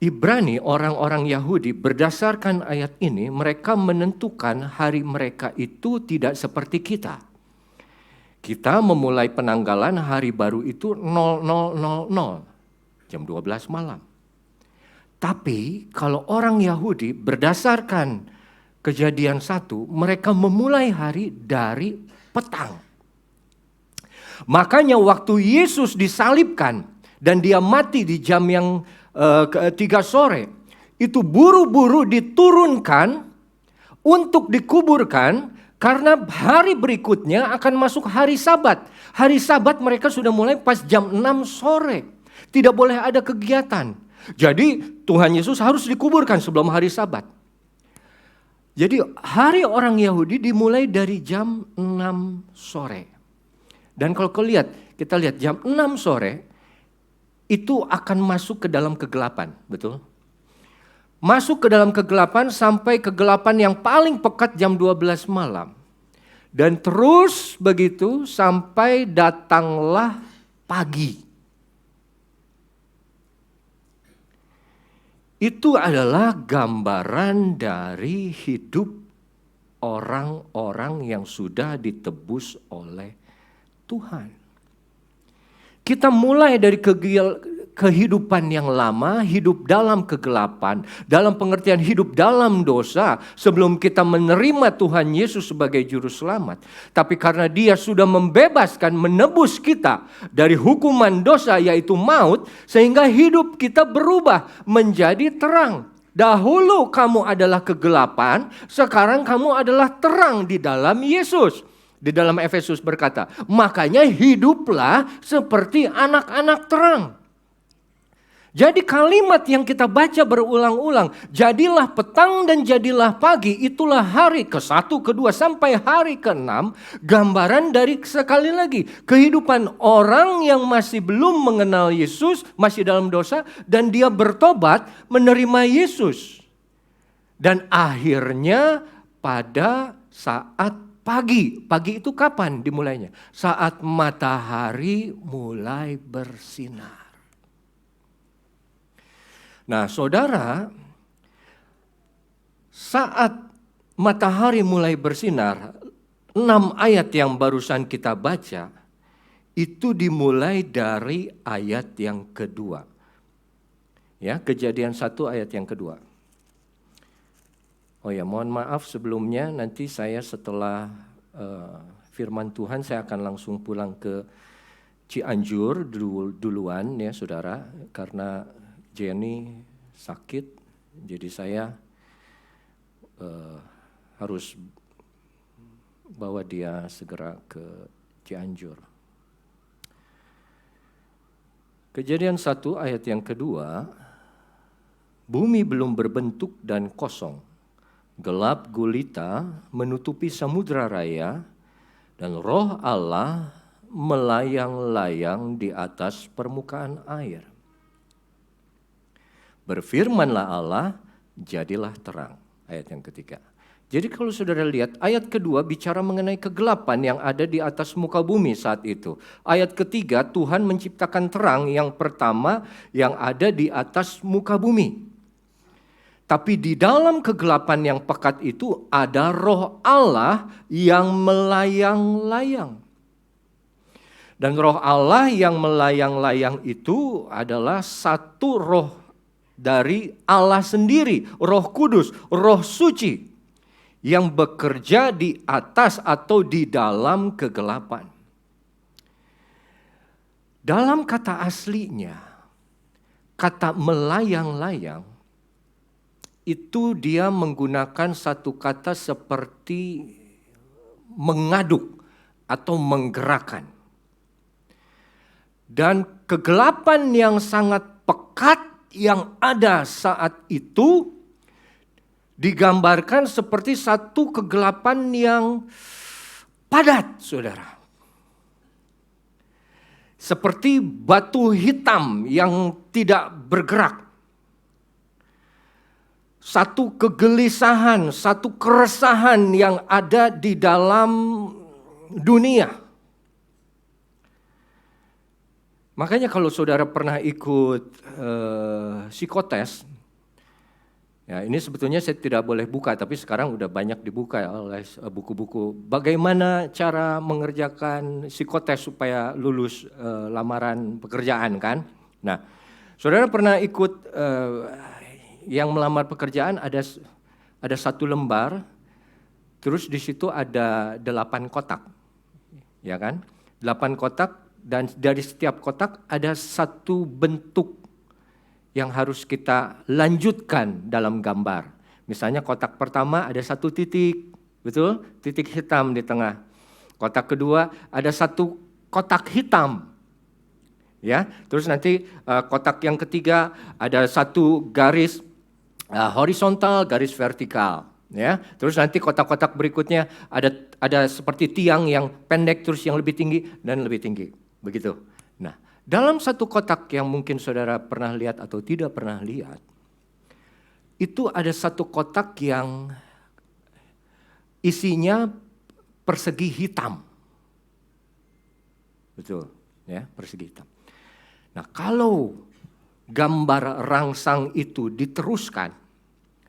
Ibrani orang-orang Yahudi berdasarkan ayat ini mereka menentukan hari mereka itu tidak seperti kita. Kita memulai penanggalan hari baru itu 0000. Jam 12 malam. Tapi kalau orang Yahudi berdasarkan Kejadian 1, mereka memulai hari dari petang. Makanya waktu Yesus disalibkan dan dia mati di jam yang 3 sore, itu buru-buru diturunkan untuk dikuburkan Karena hari berikutnya akan masuk hari Sabat. Hari Sabat mereka sudah mulai pas jam 6 sore. Tidak boleh ada kegiatan. Jadi Tuhan Yesus harus dikuburkan sebelum hari Sabat. Jadi hari orang Yahudi dimulai dari jam 6 sore. Dan kalau kita lihat jam 6 sore itu akan masuk ke dalam kegelapan, betul? Masuk ke dalam kegelapan sampai kegelapan yang paling pekat jam 12 malam. Dan terus begitu sampai datanglah pagi. Itu adalah gambaran dari hidup orang-orang yang sudah ditebus oleh Tuhan. Kita mulai dari kehidupan yang lama, hidup dalam kegelapan, dalam pengertian hidup dalam dosa sebelum kita menerima Tuhan Yesus sebagai juru selamat. Tapi karena Dia sudah membebaskan, menebus kita dari hukuman dosa yaitu maut, sehingga hidup kita berubah menjadi terang. Dahulu kamu adalah kegelapan, sekarang kamu adalah terang di dalam Yesus. Di dalam Efesus berkata, makanya hiduplah seperti anak-anak terang. Jadi kalimat yang kita baca berulang-ulang, jadilah petang dan jadilah pagi, itulah hari ke-1, ke-2 sampai hari ke-6, gambaran dari sekali lagi kehidupan orang yang masih belum mengenal Yesus, masih dalam dosa, dan dia bertobat menerima Yesus. Dan akhirnya pada saat pagi itu kapan dimulainya? Saat matahari mulai bersinar. Nah, saudara, saat matahari mulai bersinar, 6 ayat yang barusan kita baca, itu dimulai dari ayat yang kedua. Ya, Kejadian 1 ayat yang kedua. Oh ya, mohon maaf sebelumnya, nanti saya setelah firman Tuhan saya akan langsung pulang ke Cianjur duluan ya saudara, karena Jenny sakit, jadi saya harus bawa dia segera ke Cianjur. Kejadian 1 ayat yang kedua, bumi belum berbentuk dan kosong. Gelap gulita menutupi samudra raya dan roh Allah melayang-layang di atas permukaan air. Berfirmanlah Allah, jadilah terang. Ayat yang ketiga. Jadi kalau saudara lihat, ayat kedua bicara mengenai kegelapan yang ada di atas muka bumi saat itu. Ayat ketiga, Tuhan menciptakan terang yang pertama yang ada di atas muka bumi. Tapi di dalam kegelapan yang pekat itu ada roh Allah yang melayang-layang. Dan roh Allah yang melayang-layang itu adalah satu roh dari Allah sendiri, Roh Kudus, Roh Suci, yang bekerja di atas atau di dalam kegelapan. Dalam kata aslinya, kata melayang-layang, itu dia menggunakan satu kata seperti mengaduk atau menggerakkan. Dan kegelapan yang sangat pekat yang ada saat itu digambarkan seperti satu kegelapan yang padat, saudara. Seperti batu hitam yang tidak bergerak. Satu kegelisahan, satu keresahan yang ada di dalam dunia. Makanya kalau saudara pernah ikut psikotes, ya ini sebetulnya saya tidak boleh buka, tapi sekarang udah banyak dibuka oleh buku-buku. Bagaimana cara mengerjakan psikotes supaya lulus lamaran pekerjaan kan? Nah, saudara pernah ikut yang melamar pekerjaan ada satu lembar, terus di situ ada 8 kotak, ya kan? 8 kotak dan dari setiap kotak ada satu bentuk yang harus kita lanjutkan dalam gambar. Misalnya kotak pertama ada 1 titik, Betul? Titik hitam di tengah. Kotak kedua ada satu kotak hitam. Ya, terus nanti kotak yang ketiga ada satu garis horizontal, garis vertikal. Ya, terus nanti kotak-kotak berikutnya ada seperti tiang yang pendek terus yang lebih tinggi dan lebih tinggi. Begitu. Nah, dalam satu kotak yang mungkin saudara pernah lihat atau tidak pernah lihat, itu ada satu kotak yang isinya persegi hitam. Betul, ya, persegi hitam. Nah, kalau gambar rangsang itu diteruskan,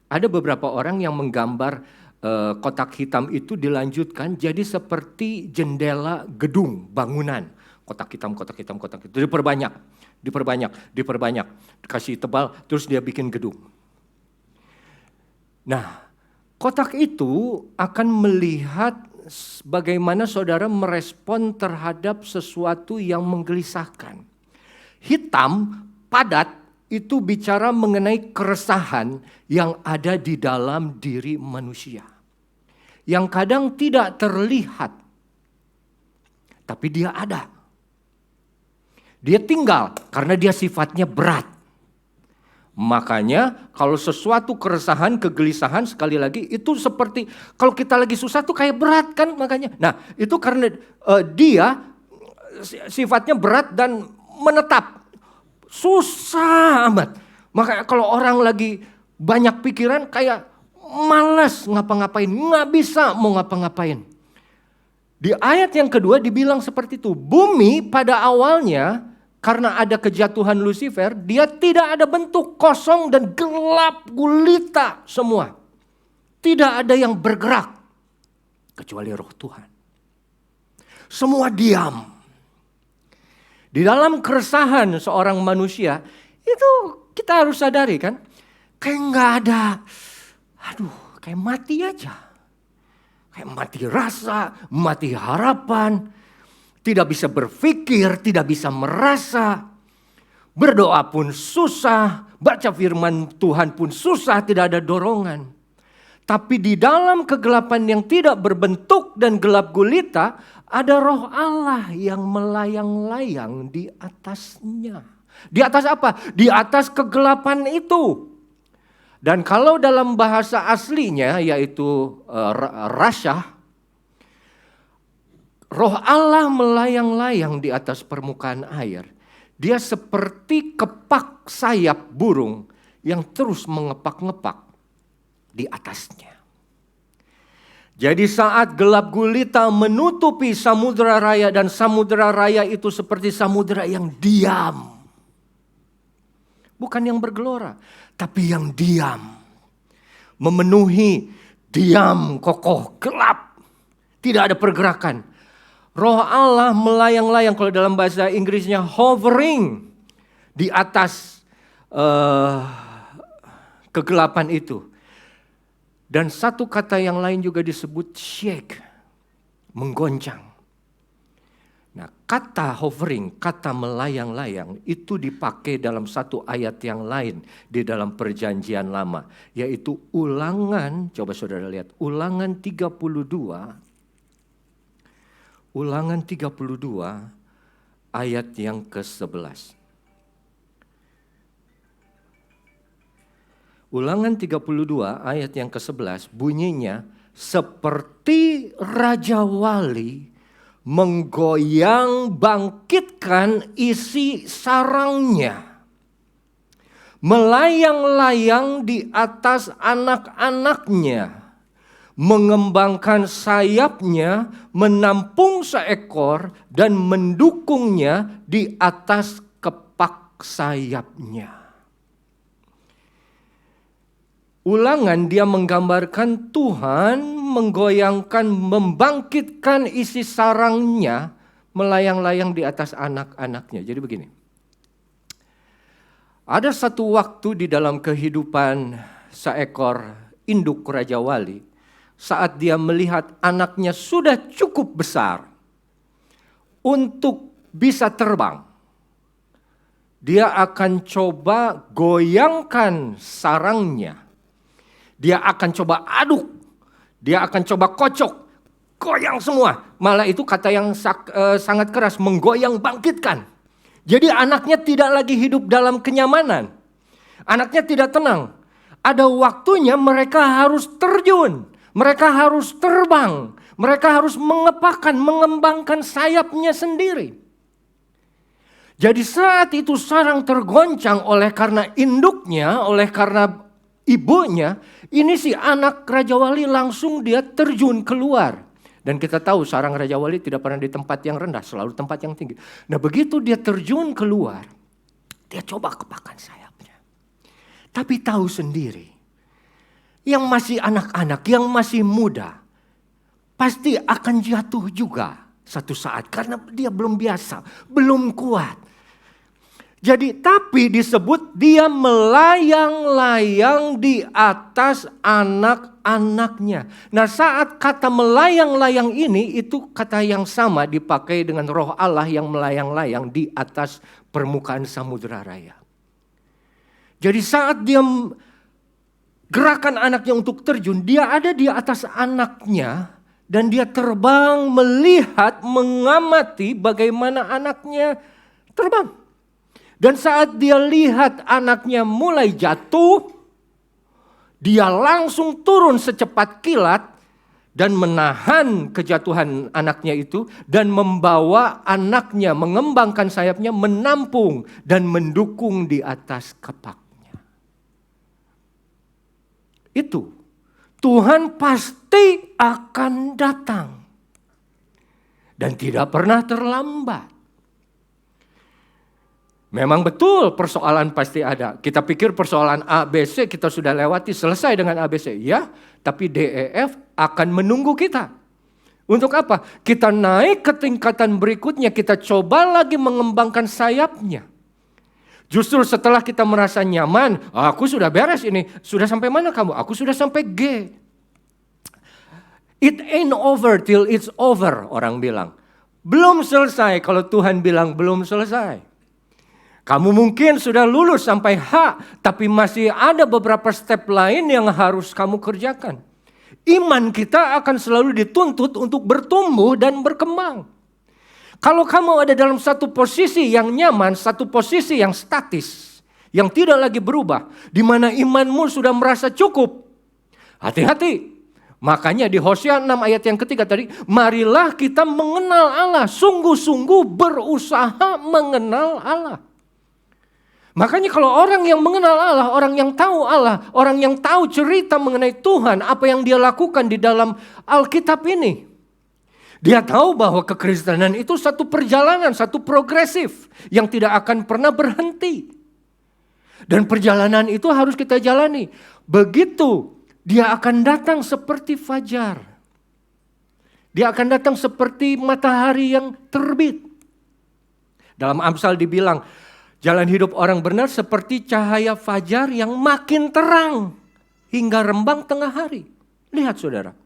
ada beberapa orang yang menggambar kotak hitam itu dilanjutkan jadi seperti jendela gedung, bangunan. Kotak hitam, kotak hitam, kotak hitam. Diperbanyak. Dikasih tebal, terus dia bikin gedung. Nah, kotak itu akan melihat bagaimana saudara merespon terhadap sesuatu yang menggelisahkan. Hitam, padat, itu bicara mengenai keresahan yang ada di dalam diri manusia. Yang kadang tidak terlihat, tapi dia ada. Dia tinggal karena dia sifatnya berat. Makanya kalau sesuatu keresahan, kegelisahan sekali lagi itu seperti kalau kita lagi susah tuh kayak berat kan makanya. Nah itu karena dia sifatnya berat dan menetap. Susah amat. Makanya kalau orang lagi banyak pikiran kayak malas ngapa-ngapain. Nggak bisa mau ngapa-ngapain. Di ayat yang kedua dibilang seperti itu. Bumi pada awalnya karena ada kejatuhan Lucifer, dia tidak ada bentuk, kosong dan gelap gulita semua. Tidak ada yang bergerak kecuali Roh Tuhan. Semua diam. Di dalam keresahan seorang manusia, itu kita harus sadari kan, kayak nggak ada, kayak mati aja. Kayak mati rasa, mati harapan. Tidak bisa berpikir, tidak bisa merasa. Berdoa pun susah, baca firman Tuhan pun susah, tidak ada dorongan. Tapi di dalam kegelapan yang tidak berbentuk dan gelap gulita, ada Roh Allah yang melayang-layang di atasnya. Di atas apa? Di atas kegelapan itu. Dan kalau dalam bahasa aslinya yaitu rasyah, Roh Allah melayang-layang di atas permukaan air. Dia seperti kepak sayap burung yang terus mengepak-ngepak di atasnya. Jadi saat gelap gulita menutupi samudera raya dan samudera raya itu seperti samudera yang diam. Bukan yang bergelora, tapi yang diam. Memenuhi, diam, kokoh, gelap. Tidak ada pergerakan. Roh Allah melayang-layang, kalau dalam bahasa Inggrisnya hovering di atas kegelapan itu. Dan satu kata yang lain juga disebut shake, menggoncang. Nah, kata hovering, kata melayang-layang itu dipakai dalam satu ayat yang lain di dalam Perjanjian Lama, yaitu Ulangan, coba saudara lihat, Ulangan 32 ayat yang ke-11. Ulangan 32 ayat yang ke-11 bunyinya, seperti Raja Wali menggoyang bangkitkan isi sarangnya, melayang-layang di atas anak-anaknya, mengembangkan sayapnya, menampung seekor dan mendukungnya di atas kepak sayapnya. Ulangan dia menggambarkan Tuhan menggoyangkan, membangkitkan isi sarangnya, melayang-layang di atas anak-anaknya. Jadi begini, ada satu waktu di dalam kehidupan seekor induk Raja Wali, saat dia melihat anaknya sudah cukup besar untuk bisa terbang, dia akan coba goyangkan sarangnya. Dia akan coba aduk Dia akan coba kocok, goyang semua. Malah itu kata yang sangat keras, menggoyang bangkitkan. Jadi anaknya tidak lagi hidup dalam kenyamanan. Anaknya tidak tenang. Ada waktunya mereka harus terjun. Mereka harus terbang. Mereka harus mengepakkan, mengembangkan sayapnya sendiri. Jadi saat itu sarang tergoncang oleh karena induknya, oleh karena ibunya. Ini si anak Raja Wali langsung dia terjun keluar. Dan kita tahu sarang Raja Wali tidak pernah di tempat yang rendah, selalu tempat yang tinggi. Nah begitu dia terjun keluar, dia coba kepakkan sayapnya. Tapi tahu sendiri, yang masih anak-anak, yang masih muda, pasti akan jatuh juga satu saat. Karena dia belum biasa, belum kuat. Jadi tapi disebut dia melayang-layang di atas anak-anaknya. Nah saat kata melayang-layang ini itu kata yang sama dipakai dengan roh Allah yang melayang-layang di atas permukaan samudera raya. Jadi saat dia gerakan anaknya untuk terjun, dia ada di atas anaknya dan dia terbang melihat, mengamati bagaimana anaknya terbang. Dan saat dia lihat anaknya mulai jatuh, dia langsung turun secepat kilat dan menahan kejatuhan anaknya itu dan membawa anaknya, mengembangkan sayapnya, menampung dan mendukung di atas kepaknya. Itu Tuhan pasti akan datang dan tidak pernah terlambat. Memang betul persoalan pasti ada. Kita pikir persoalan ABC kita sudah lewati, selesai dengan ABC. Ya, tapi DEF akan menunggu kita. Untuk apa? Kita naik ke tingkatan berikutnya, kita coba lagi mengembangkan sayapnya. Justru setelah kita merasa nyaman, aku sudah beres ini. Sudah sampai mana kamu? Aku sudah sampai G. It ain't over till it's over, orang bilang. Belum selesai kalau Tuhan bilang belum selesai. Kamu mungkin sudah lulus sampai H, tapi masih ada beberapa step lain yang harus kamu kerjakan. Iman kita akan selalu dituntut untuk bertumbuh dan berkembang. Kalau kamu ada dalam satu posisi yang nyaman, satu posisi yang statis, yang tidak lagi berubah, di mana imanmu sudah merasa cukup, hati-hati. Makanya di Hosea 6 ayat yang ketiga tadi, marilah kita mengenal Allah, sungguh-sungguh berusaha mengenal Allah. Makanya kalau orang yang mengenal Allah, orang yang tahu Allah, orang yang tahu cerita mengenai Tuhan, apa yang dia lakukan di dalam Alkitab ini. Dia tahu bahwa kekristenan itu satu perjalanan, satu progresif yang tidak akan pernah berhenti. Dan perjalanan itu harus kita jalani. Begitu dia akan datang seperti fajar. Dia akan datang seperti matahari yang terbit. Dalam Amsal dibilang, jalan hidup orang benar seperti cahaya fajar yang makin terang hingga rembang tengah hari. Lihat saudara,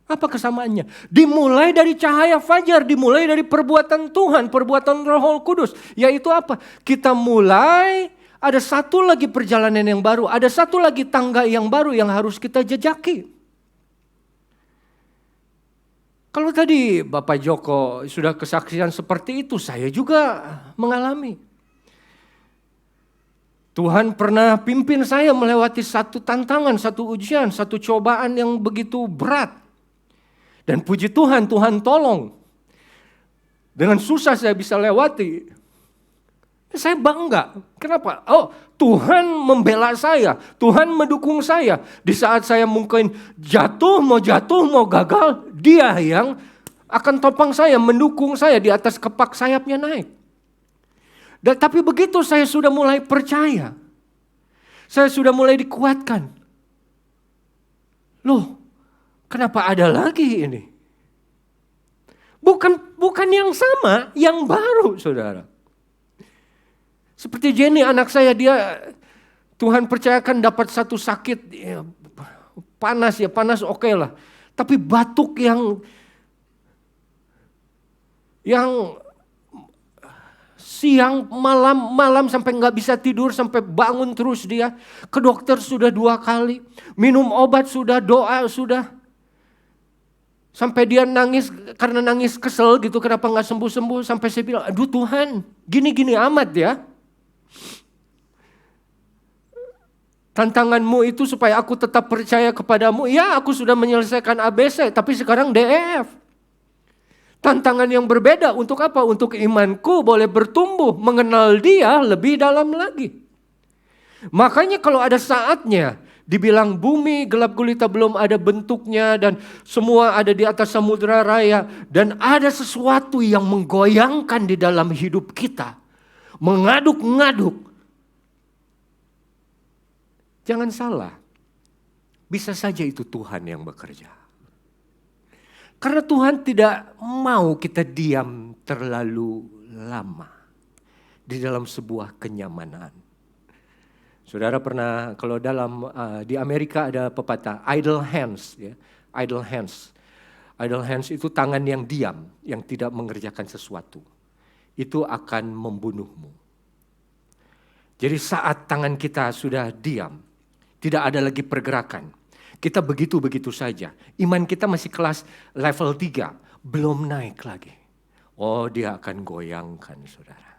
apa kesamaannya? Dimulai dari cahaya fajar, dimulai dari perbuatan Tuhan, perbuatan Roh Kudus. Yaitu apa? Kita mulai, ada satu lagi perjalanan yang baru, ada satu lagi tangga yang baru yang harus kita jejaki. Kalau tadi Bapak Joko sudah kesaksian seperti itu, saya juga mengalami. Tuhan pernah pimpin saya melewati satu tantangan, satu ujian, satu cobaan yang begitu berat. Dan puji Tuhan, Tuhan tolong. Dengan susah saya bisa lewati. Saya bangga. Kenapa? Oh, Tuhan membela saya. Tuhan mendukung saya. Di saat saya mungkin jatuh, mau gagal, Dia yang akan topang saya, mendukung saya di atas kepak sayapnya naik. Dan, tapi begitu saya sudah mulai percaya, saya sudah mulai dikuatkan. Loh, kenapa ada lagi ini? Bukan yang sama, yang baru saudara. Seperti Jenny anak saya, dia Tuhan percayakan dapat satu sakit, ya, panas oke lah. Tapi batuk yang siang, malam sampai nggak bisa tidur, sampai bangun terus dia. Ke dokter sudah 2 kali, minum obat sudah, doa sudah. Sampai dia nangis, karena nangis kesel gitu, kenapa nggak sembuh-sembuh. Sampai saya bilang, aduh Tuhan, gini-gini amat ya. Tantanganmu itu supaya aku tetap percaya kepadamu. Ya, aku sudah menyelesaikan ABC, tapi sekarang DEF. Tantangan yang berbeda untuk apa? Untuk imanku boleh bertumbuh, mengenal dia lebih dalam lagi. Makanya kalau ada saatnya dibilang bumi gelap gulita belum ada bentuknya dan semua ada di atas samudera raya. Dan ada sesuatu yang menggoyangkan di dalam hidup kita. Mengaduk-ngaduk. Jangan salah, bisa saja itu Tuhan yang bekerja. Karena Tuhan tidak mau kita diam terlalu lama di dalam sebuah kenyamanan. Saudara pernah, kalau di Amerika ada pepatah idle hands, ya, idle hands. Idle hands itu tangan yang diam, yang tidak mengerjakan sesuatu. Itu akan membunuhmu. Jadi saat tangan kita sudah diam, tidak ada lagi pergerakan. Kita begitu-begitu saja. Iman kita masih kelas level 3. Belum naik lagi. Oh, dia akan goyangkan saudara.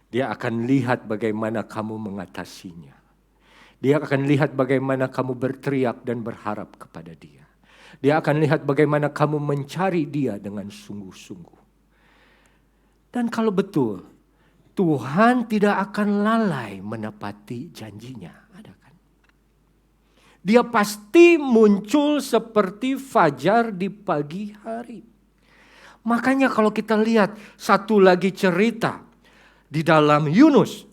Dia akan lihat bagaimana kamu mengatasinya. Dia akan lihat bagaimana kamu berteriak dan berharap kepada dia. Dia akan lihat bagaimana kamu mencari dia dengan sungguh-sungguh. Dan kalau betul, Tuhan tidak akan lalai menepati janjinya. Ada kan? Dia pasti muncul seperti fajar di pagi hari. Makanya kalau kita lihat satu lagi cerita di dalam Yunus.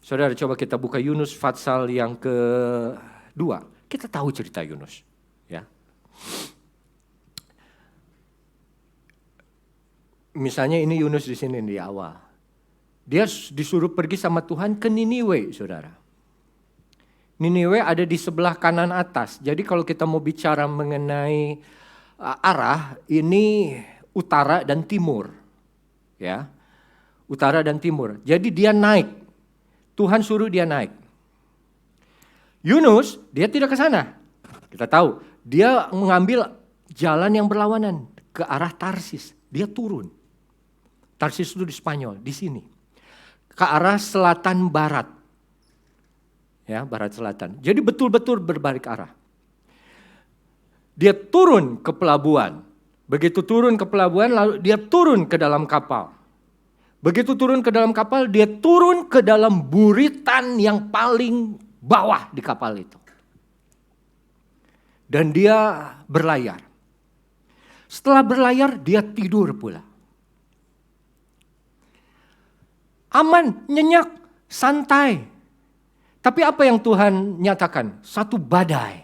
Saudara coba kita buka Yunus pasal yang kedua. Kita tahu cerita Yunus. Ya. Misalnya ini Yunus di sini di awal. Dia disuruh pergi sama Tuhan ke Niniwe, saudara. Niniwe ada di sebelah kanan atas. Jadi kalau kita mau bicara mengenai arah, ini utara dan timur. Ya, utara dan timur. Jadi dia naik. Tuhan suruh dia naik. Yunus, dia tidak ke sana. Kita tahu, dia mengambil jalan yang berlawanan ke arah Tarsis. Dia turun. Tarsis itu di Spanyol, di sini. Ke arah selatan barat. Ya, barat selatan. Jadi betul-betul berbalik arah. Dia turun ke pelabuhan. Begitu turun ke pelabuhan lalu dia turun ke dalam kapal. Begitu turun ke dalam kapal dia turun ke dalam buritan yang paling bawah di kapal itu. Dan dia berlayar. Setelah berlayar dia tidur pula. Aman, nyenyak, santai. Tapi apa yang Tuhan nyatakan? Satu badai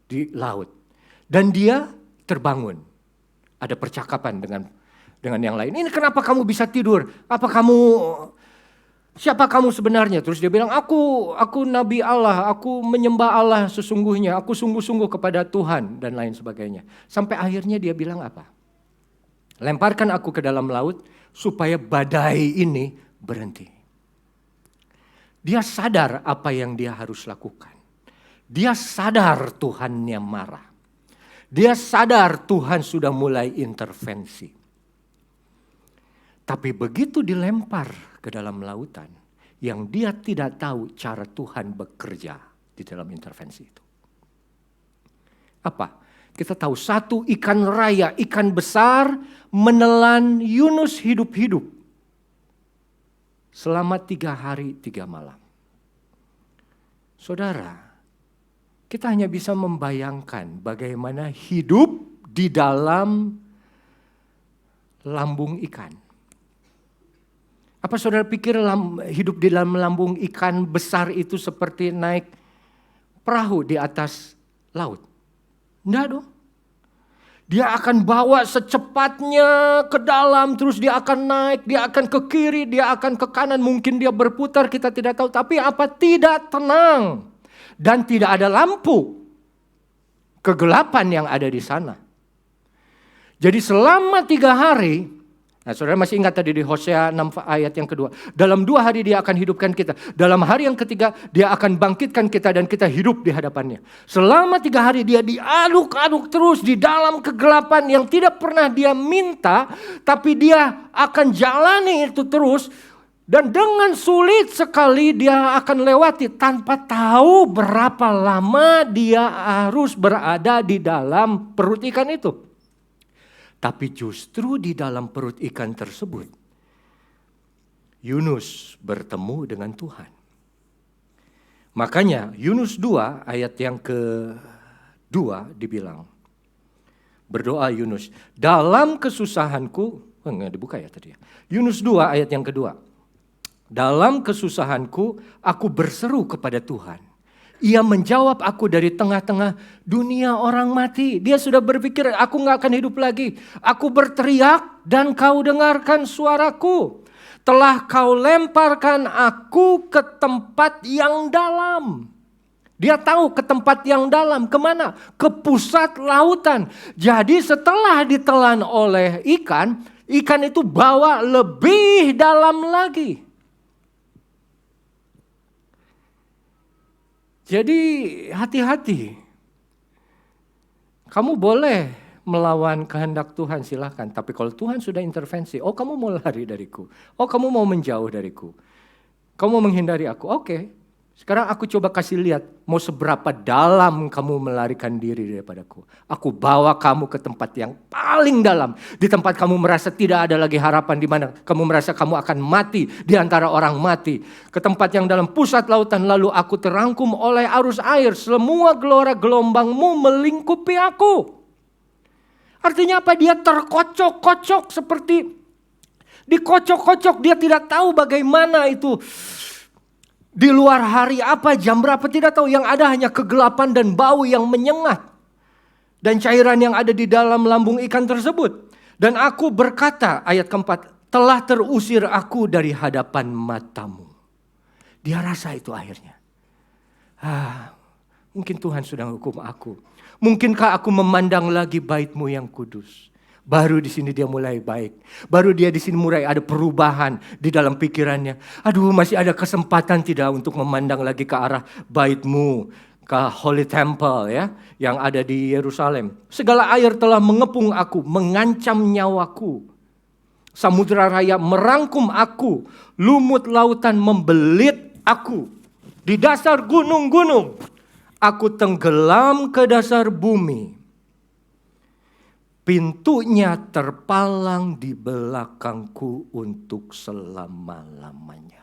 di laut. Dan dia terbangun. Ada percakapan dengan yang lain. Ini kenapa kamu bisa tidur? Siapa kamu sebenarnya? Terus dia bilang, aku Nabi Allah, aku menyembah Allah sesungguhnya. Aku sungguh-sungguh kepada Tuhan dan lain sebagainya. Sampai akhirnya dia bilang apa? Lemparkan aku ke dalam laut supaya badai ini berhenti. Dia sadar apa yang dia harus lakukan. Dia sadar Tuhan yang marah. Dia sadar Tuhan sudah mulai intervensi. Tapi begitu dilempar ke dalam lautan, yang dia tidak tahu cara Tuhan bekerja di dalam intervensi itu. Apa? Kita tahu satu ikan raya, ikan besar menelan Yunus hidup-hidup. Selama 3 hari 3 malam. Saudara, kita hanya bisa membayangkan bagaimana hidup di dalam lambung ikan. Apa saudara pikir hidup di dalam lambung ikan besar itu seperti naik perahu di atas laut? Enggak dong. Dia akan bawa secepatnya ke dalam, terus dia akan naik, dia akan ke kiri, dia akan ke kanan, mungkin dia berputar, kita tidak tahu. Tapi apa? Tidak tenang. Dan tidak ada lampu. Kegelapan yang ada di sana. Jadi selama 3 hari, Nah, saudara masih ingat tadi di Hosea 6 ayat yang kedua. Dalam 2 hari dia akan hidupkan kita. Dalam hari yang ketiga dia akan bangkitkan kita dan kita hidup di hadapannya. Selama 3 hari dia diaduk-aduk terus di dalam kegelapan yang tidak pernah dia minta. Tapi dia akan jalani itu terus. Dan dengan sulit sekali dia akan lewati tanpa tahu berapa lama dia harus berada di dalam perut ikan itu. Tapi justru di dalam perut ikan tersebut, Yunus bertemu dengan Tuhan. Makanya Yunus 2 ayat yang ke-2 dibilang, berdoa Yunus, dalam kesusahanku, enggak dibuka ya tadi ya. Yunus 2 ayat yang kedua, dalam kesusahanku aku berseru kepada Tuhan. Ia menjawab aku dari tengah-tengah dunia orang mati. Dia sudah berpikir, aku gak akan hidup lagi. Aku berteriak dan kau dengarkan suaraku. Telah kau lemparkan aku ke tempat yang dalam. Dia tahu ke tempat yang dalam. Kemana? Ke pusat lautan. Jadi setelah ditelan oleh ikan, ikan itu bawa lebih dalam lagi. Jadi hati-hati. Kamu boleh melawan kehendak Tuhan, silahkan. Tapi kalau Tuhan sudah intervensi, oh kamu mau lari dariku. Oh kamu mau menjauh dariku. Kamu mau menghindari aku. Oke. Sekarang aku coba kasih lihat mau seberapa dalam kamu melarikan diri daripadaku. Aku bawa kamu ke tempat yang paling dalam. Di tempat kamu merasa tidak ada lagi harapan, di mana kamu merasa kamu akan mati di antara orang mati. Ke tempat yang dalam pusat lautan, lalu aku terangkum oleh arus air. Semua gelora gelombangmu melingkupi aku. Artinya apa? Dia terkocok-kocok seperti dikocok-kocok. Dia tidak tahu bagaimana itu. Di luar hari apa, jam berapa, tidak tahu. Yang ada hanya kegelapan dan bau yang menyengat. Dan cairan yang ada di dalam lambung ikan tersebut. Dan aku berkata, ayat keempat, telah terusir aku dari hadapan matamu. Dia rasa itu akhirnya. Mungkin Tuhan sudah hukum aku. Mungkinkah aku memandang lagi bait-Mu yang kudus. Baru di sini dia mulai baik. Baru dia di sini mulai ada perubahan di dalam pikirannya. Aduh, masih ada kesempatan tidak untuk memandang lagi ke arah bait-Mu, ke Holy Temple ya, yang ada di Yerusalem. Segala air telah mengepung aku, mengancam nyawaku. Samudra raya merangkum aku, lumut lautan membelit aku. Di dasar gunung-gunung, aku tenggelam ke dasar bumi. Pintunya terpalang di belakangku untuk selama-lamanya.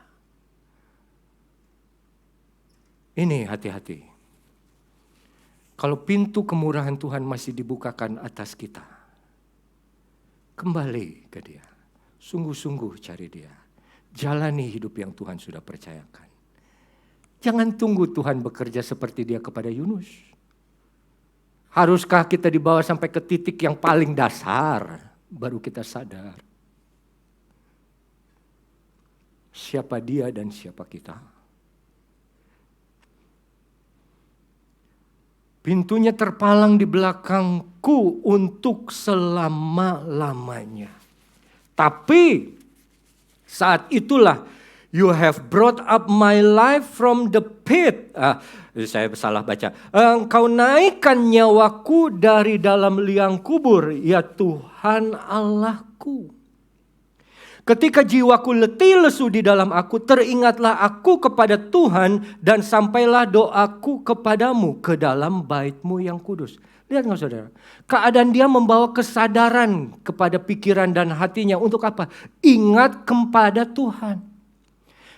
Ini hati-hati. Kalau pintu kemurahan Tuhan masih dibukakan atas kita, kembali ke Dia. Sungguh-sungguh cari Dia. Jalani hidup yang Tuhan sudah percayakan. Jangan tunggu Tuhan bekerja seperti Dia kepada Yunus. Haruskah kita dibawa sampai ke titik yang paling dasar, baru kita sadar siapa Dia dan siapa kita. Pintunya terpalang di belakangku untuk selama-lamanya. Tapi saat itulah you have brought up my life from the pit. Saya salah baca. Engkau naikkan nyawaku dari dalam liang kubur, ya Tuhan Allahku. Ketika jiwaku letih lesu di dalam aku, teringatlah aku kepada Tuhan dan sampailah doaku kepadamu ke dalam bait-Mu yang kudus. Lihat nggak saudara? Keadaan dia membawa kesadaran kepada pikiran dan hatinya untuk apa? Ingat kepada Tuhan.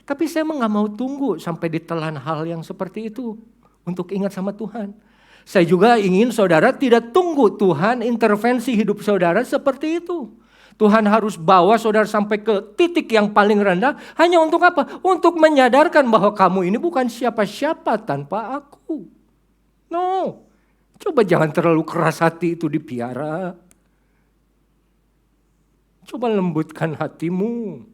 Tapi saya nggak mau tunggu sampai ditelan hal yang seperti itu untuk ingat sama Tuhan. Saya juga ingin saudara tidak tunggu Tuhan intervensi hidup saudara seperti itu. Tuhan harus bawa saudara sampai ke titik yang paling rendah hanya untuk apa? Untuk menyadarkan bahwa kamu ini bukan siapa-siapa tanpa aku. No, coba jangan terlalu keras hati itu dipiara. Coba lembutkan hatimu.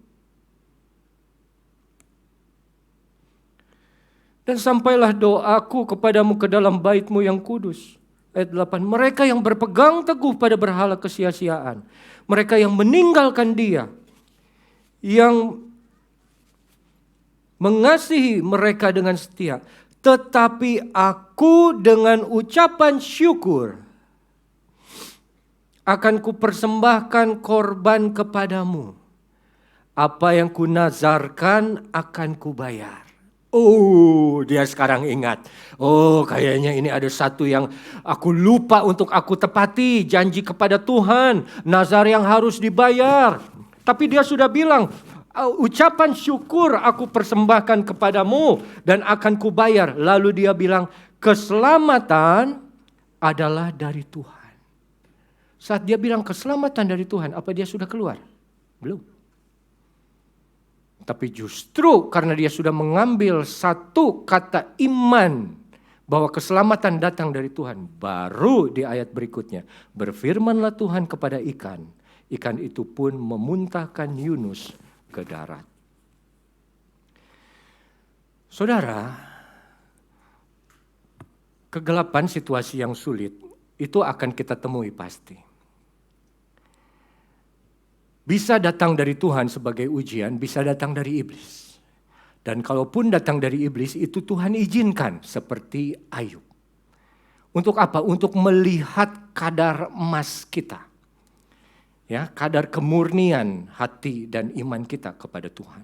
Dan sampailah doaku kepadamu ke dalam bait-Mu yang kudus. Ayat 8, mereka yang berpegang teguh pada berhala kesia-siaan, mereka yang meninggalkan Dia, yang mengasihi mereka dengan setia, tetapi aku dengan ucapan syukur akan kupersembahkan korban kepadamu. Apa yang kunazarkan akan kubayar. Oh, dia sekarang ingat. Oh, kayaknya ini ada satu yang aku lupa untuk aku tepati. Janji kepada Tuhan, nazar yang harus dibayar. Tapi dia sudah bilang, ucapan syukur aku persembahkan kepadamu dan akan kubayar. Lalu dia bilang, keselamatan adalah dari Tuhan. Saat dia bilang keselamatan dari Tuhan, apa dia sudah keluar? Belum. Tapi justru karena dia sudah mengambil satu kata iman bahwa keselamatan datang dari Tuhan, baru di ayat berikutnya berfirmanlah Tuhan kepada ikan, ikan itu pun memuntahkan Yunus ke darat. Saudara, kegelapan situasi yang sulit itu akan kita temui pasti. Bisa datang dari Tuhan sebagai ujian, bisa datang dari iblis. Dan kalaupun datang dari iblis, itu Tuhan izinkan seperti Ayub. Untuk apa? Untuk melihat kadar emas kita. Ya, kadar kemurnian hati dan iman kita kepada Tuhan.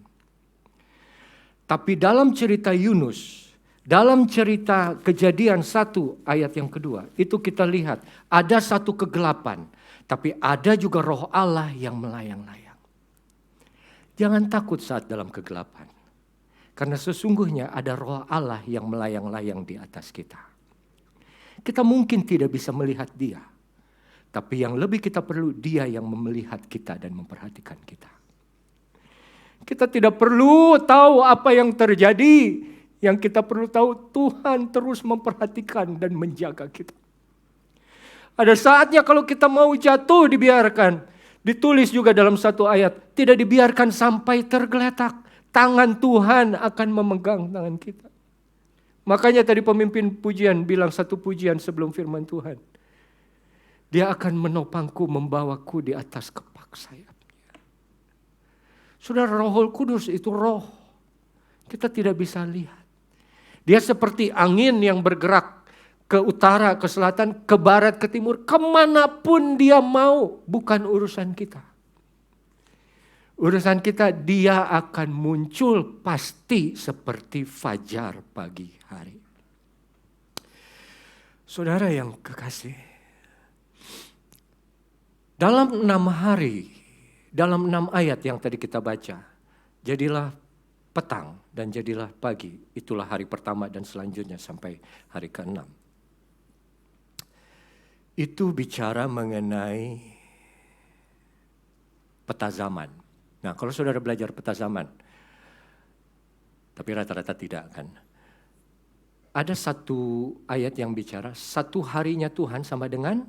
Tapi dalam cerita Yunus, dalam cerita Kejadian 1 ayat yang kedua, itu kita lihat ada satu kegelapan. Tapi ada juga roh Allah yang melayang-layang. Jangan takut saat dalam kegelapan. Karena sesungguhnya ada roh Allah yang melayang-layang di atas kita. Kita mungkin tidak bisa melihat Dia. Tapi yang lebih kita perlu, Dia yang melihat kita dan memperhatikan kita. Kita tidak perlu tahu apa yang terjadi. Yang kita perlu tahu, Tuhan terus memperhatikan dan menjaga kita. Ada saatnya kalau kita mau jatuh dibiarkan. Ditulis juga dalam satu ayat. Tidak dibiarkan sampai tergeletak. Tangan Tuhan akan memegang tangan kita. Makanya tadi pemimpin pujian bilang satu pujian sebelum firman Tuhan. Dia akan menopangku, membawaku di atas kepak sayapnya. Saudara, Roh Kudus itu roh. Kita tidak bisa lihat. Dia seperti angin yang bergerak ke utara, ke selatan, ke barat, ke timur, kemanapun dia mau, bukan urusan kita. Urusan kita, dia akan muncul pasti seperti fajar pagi hari. Saudara yang kekasih, dalam 6 hari, dalam 6 ayat yang tadi kita baca, jadilah petang dan jadilah pagi. Itulah hari pertama dan selanjutnya sampai hari ke-6. Itu bicara mengenai peta zaman. Nah, kalau saudara belajar peta zaman, tapi rata-rata tidak kan. Ada satu ayat yang bicara, satu harinya Tuhan sama dengan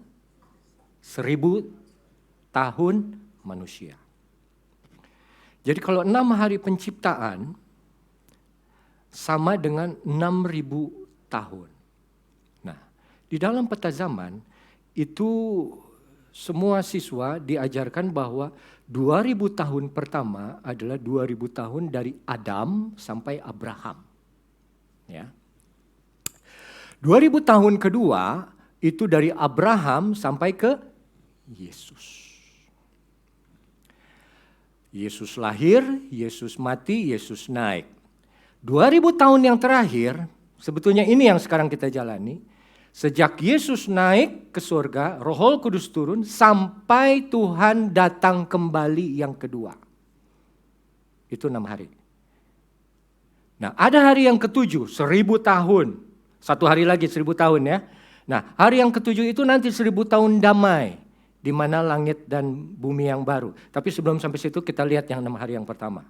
1000 tahun manusia. Jadi kalau 6 hari penciptaan, sama dengan 6.000 tahun. Nah, di dalam peta zaman, itu semua siswa diajarkan bahwa 2000 tahun pertama adalah 2000 tahun dari Adam sampai Abraham. Ya. 2000 tahun kedua itu dari Abraham sampai ke Yesus. Yesus lahir, Yesus mati, Yesus naik. 2000 tahun yang terakhir, sebetulnya ini yang sekarang kita jalani. Sejak Yesus naik ke surga, Roh Kudus turun sampai Tuhan datang kembali yang kedua. Itu 6 hari. Nah, ada hari yang ke-7, 1000 tahun. Satu hari lagi 1000 tahun ya. Nah, hari yang ke-7 itu nanti 1000 tahun damai. Di mana langit dan bumi yang baru. Tapi sebelum sampai situ kita lihat yang 6 hari yang pertama.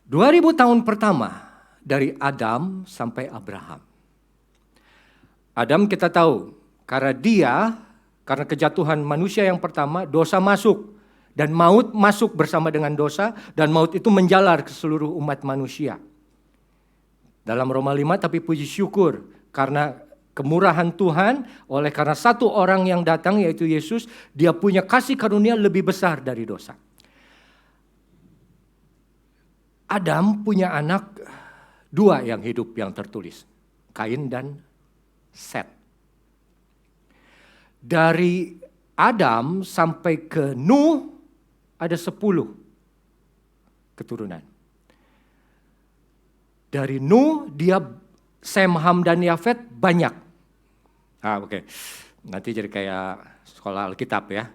2000 tahun pertama dari Adam sampai Abraham. Adam kita tahu, karena kejatuhan manusia yang pertama, dosa masuk. Dan maut masuk bersama dengan dosa, dan maut itu menjalar ke seluruh umat manusia. Dalam Roma 5, tapi puji syukur, karena kemurahan Tuhan, oleh karena satu orang yang datang yaitu Yesus, dia punya kasih karunia lebih besar dari dosa. Adam punya anak dua yang hidup yang tertulis, Kain dan Set. Dari Adam sampai ke Nuh ada 10 keturunan. Dari Nuh dia Sem, Ham, dan Yafet banyak. Oke. Nanti jadi kayak sekolah Alkitab ya.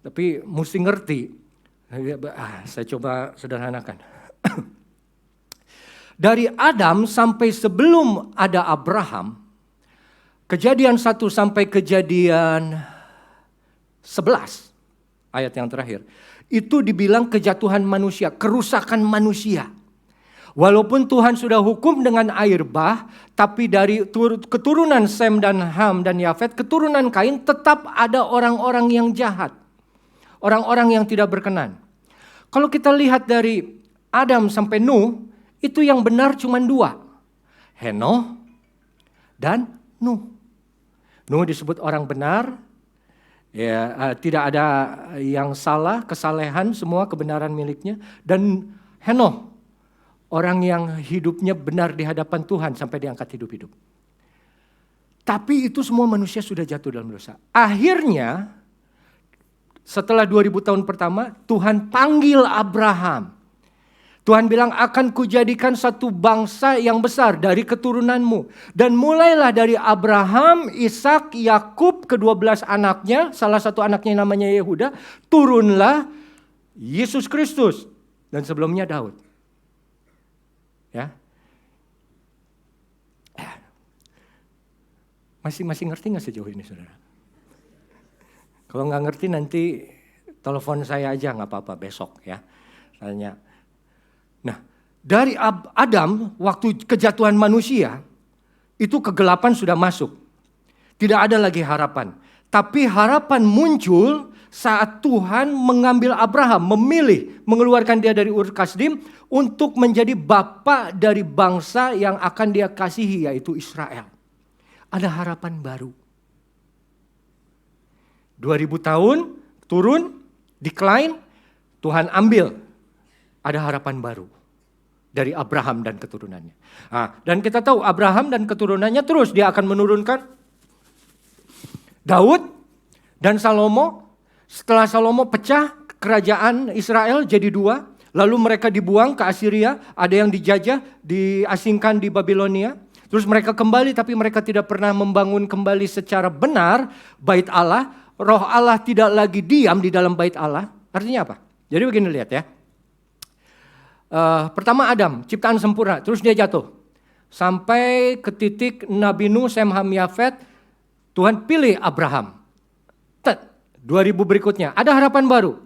Tapi mesti ngerti. Saya coba sederhanakan. Dari Adam sampai sebelum ada Abraham, Kejadian 1 sampai Kejadian 11, ayat yang terakhir, itu dibilang kejatuhan manusia, kerusakan manusia. Walaupun Tuhan sudah hukum dengan air bah, tapi dari keturunan Sem dan Ham dan Yafet, keturunan Kain tetap ada orang-orang yang jahat. Orang-orang yang tidak berkenan. Kalau kita lihat dari Adam sampai Nuh, itu yang benar cuma 2. Henoh dan Nuh. Nuh disebut orang benar, ya, tidak ada yang salah, kesalehan, semua kebenaran miliknya. Dan Henoh, orang yang hidupnya benar di hadapan Tuhan sampai diangkat hidup-hidup. Tapi itu semua manusia sudah jatuh dalam dosa. Akhirnya setelah 2000 tahun pertama Tuhan panggil Abraham. Tuhan bilang akan kujadikan satu bangsa yang besar dari keturunanmu. Dan mulailah dari Abraham, Ishak, Yakub, ke-12 anaknya, salah satu anaknya namanya Yehuda, turunlah Yesus Kristus. Dan sebelumnya Daud. Ya, masih ngerti nggak sejauh ini, saudara? Kalau nggak ngerti nanti telepon saya aja, nggak apa-apa besok ya. Tanya. Nah, dari Adam waktu kejatuhan manusia itu kegelapan sudah masuk, tidak ada lagi harapan. Tapi harapan muncul saat Tuhan mengambil Abraham, memilih, mengeluarkan dia dari Ur Kasdim untuk menjadi bapa dari bangsa yang akan dia kasihi, yaitu Israel. Ada harapan baru. 2000 tahun turun, decline, Tuhan ambil. Ada harapan baru dari Abraham dan keturunannya. Dan kita tahu Abraham dan keturunannya terus dia akan menurunkan Daud dan Salomo. Setelah Salomo pecah, kerajaan Israel jadi 2. Lalu mereka dibuang ke Assyria, ada yang dijajah, diasingkan di Babilonia. Terus mereka kembali, tapi mereka tidak pernah membangun kembali secara benar bait Allah. Roh Allah tidak lagi diam di dalam bait Allah. Artinya apa? Jadi begini, lihat ya. Pertama Adam, ciptaan sempurna, terus dia jatuh. Sampai ke titik Nabi Nuh, Sem, Ham, Yafet, Tuhan pilih Abraham. 2000 berikutnya, ada harapan baru.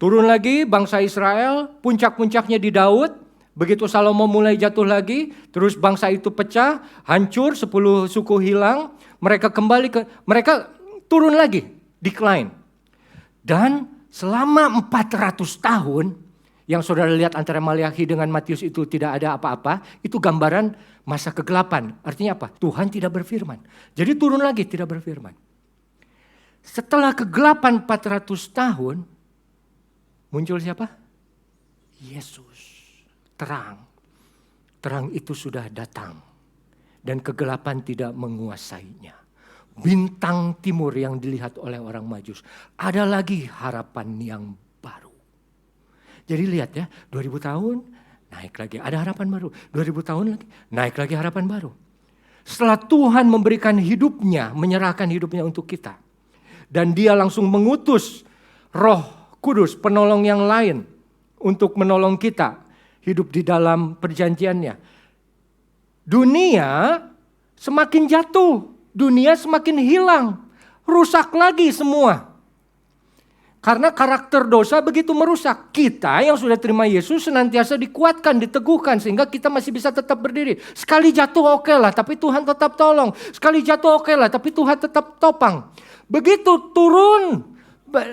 Turun lagi bangsa Israel, puncak-puncaknya di Daud. Begitu Salomo mulai jatuh lagi, terus bangsa itu pecah, hancur, 10 suku hilang. Mereka kembali mereka turun lagi, decline. Dan selama 400 tahun, yang saudara lihat antara Maliaki dengan Matius itu tidak ada apa-apa, itu gambaran masa kegelapan. Artinya apa? Tuhan tidak berfirman. Jadi turun lagi, tidak berfirman. Setelah kegelapan 400 tahun, muncul siapa? Yesus. Terang. Terang itu sudah datang. Dan kegelapan tidak menguasainya. Bintang timur yang dilihat oleh orang Majus. Ada lagi harapan yang baru. Jadi lihat ya, 2000 tahun naik lagi. Ada harapan baru. 2000 tahun lagi naik lagi harapan baru. Setelah Tuhan memberikan hidupnya, menyerahkan hidupnya untuk kita. Dan dia langsung mengutus Roh Kudus, penolong yang lain untuk menolong kita hidup di dalam perjanjiannya. Dunia semakin jatuh, dunia semakin hilang, rusak lagi semua. Karena karakter dosa begitu merusak. Kita yang sudah terima Yesus senantiasa dikuatkan, diteguhkan sehingga kita masih bisa tetap berdiri. Sekali jatuh oke lah, tapi Tuhan tetap tolong. Sekali jatuh oke lah, tapi Tuhan tetap topang. Begitu turun,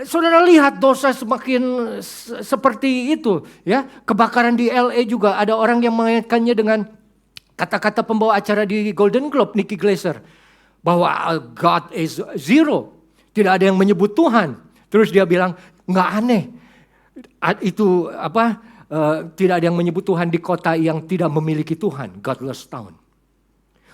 saudara lihat dosa semakin seperti itu. Ya, kebakaran di LA juga ada orang yang mengaitkannya dengan kata-kata pembawa acara di Golden Globe, Nikki Glaser. bahwa God is zero. Tidak ada yang menyebut Tuhan. Terus dia bilang, nggak aneh. Itu tidak ada yang menyebut Tuhan di kota yang tidak memiliki Tuhan, godless town.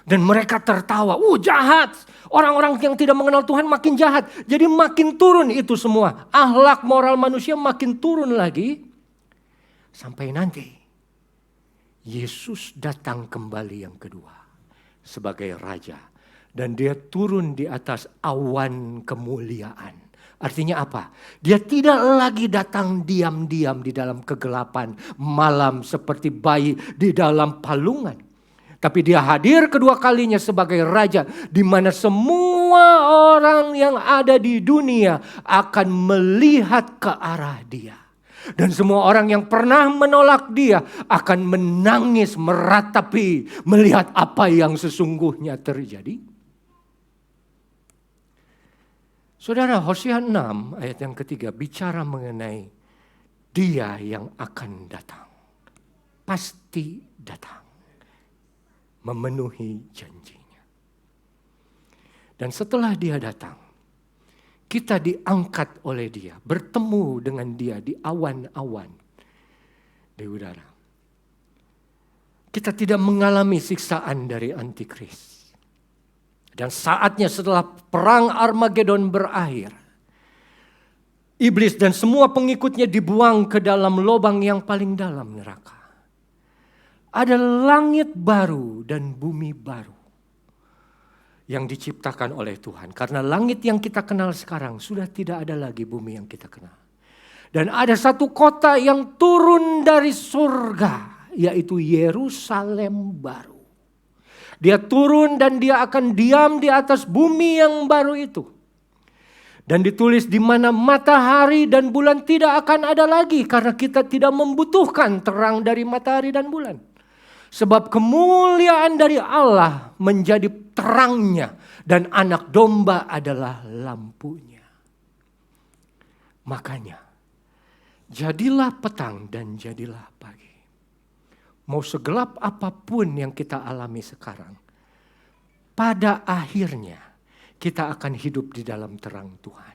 Dan mereka tertawa, jahat. Orang-orang yang tidak mengenal Tuhan makin jahat. Jadi makin turun itu semua. Akhlak moral manusia makin turun lagi. Sampai nanti Yesus datang kembali yang kedua sebagai Raja. Dan dia turun di atas awan kemuliaan. Artinya apa? Dia tidak lagi datang diam-diam di dalam kegelapan malam seperti bayi di dalam palungan. Tapi dia hadir kedua kalinya sebagai Raja di mana semua orang yang ada di dunia akan melihat ke arah dia. Dan semua orang yang pernah menolak dia akan menangis meratapi melihat apa yang sesungguhnya terjadi. Saudara, Hosea 6 ayat yang ketiga bicara mengenai dia yang akan datang. Pasti datang. Memenuhi janjinya. Dan setelah dia datang, kita diangkat oleh dia. Bertemu dengan dia di awan-awan di udara. Kita tidak mengalami siksaan dari antikris. Dan saatnya setelah perang Armageddon berakhir, iblis dan semua pengikutnya dibuang ke dalam lubang yang paling dalam neraka. Ada langit baru dan bumi baru yang diciptakan oleh Tuhan. Karena langit yang kita kenal sekarang sudah tidak ada lagi bumi yang kita kenal. Dan ada satu kota yang turun dari surga, yaitu Yerusalem baru. Dia turun dan dia akan diam di atas bumi yang baru itu. Dan ditulis di mana matahari dan bulan tidak akan ada lagi. Karena kita tidak membutuhkan terang dari matahari dan bulan. Sebab kemuliaan dari Allah menjadi terangnya. Dan anak domba adalah lampunya. Makanya, jadilah petang dan jadilah pagi. Mau segelap apapun yang kita alami sekarang, pada akhirnya kita akan hidup di dalam terang Tuhan.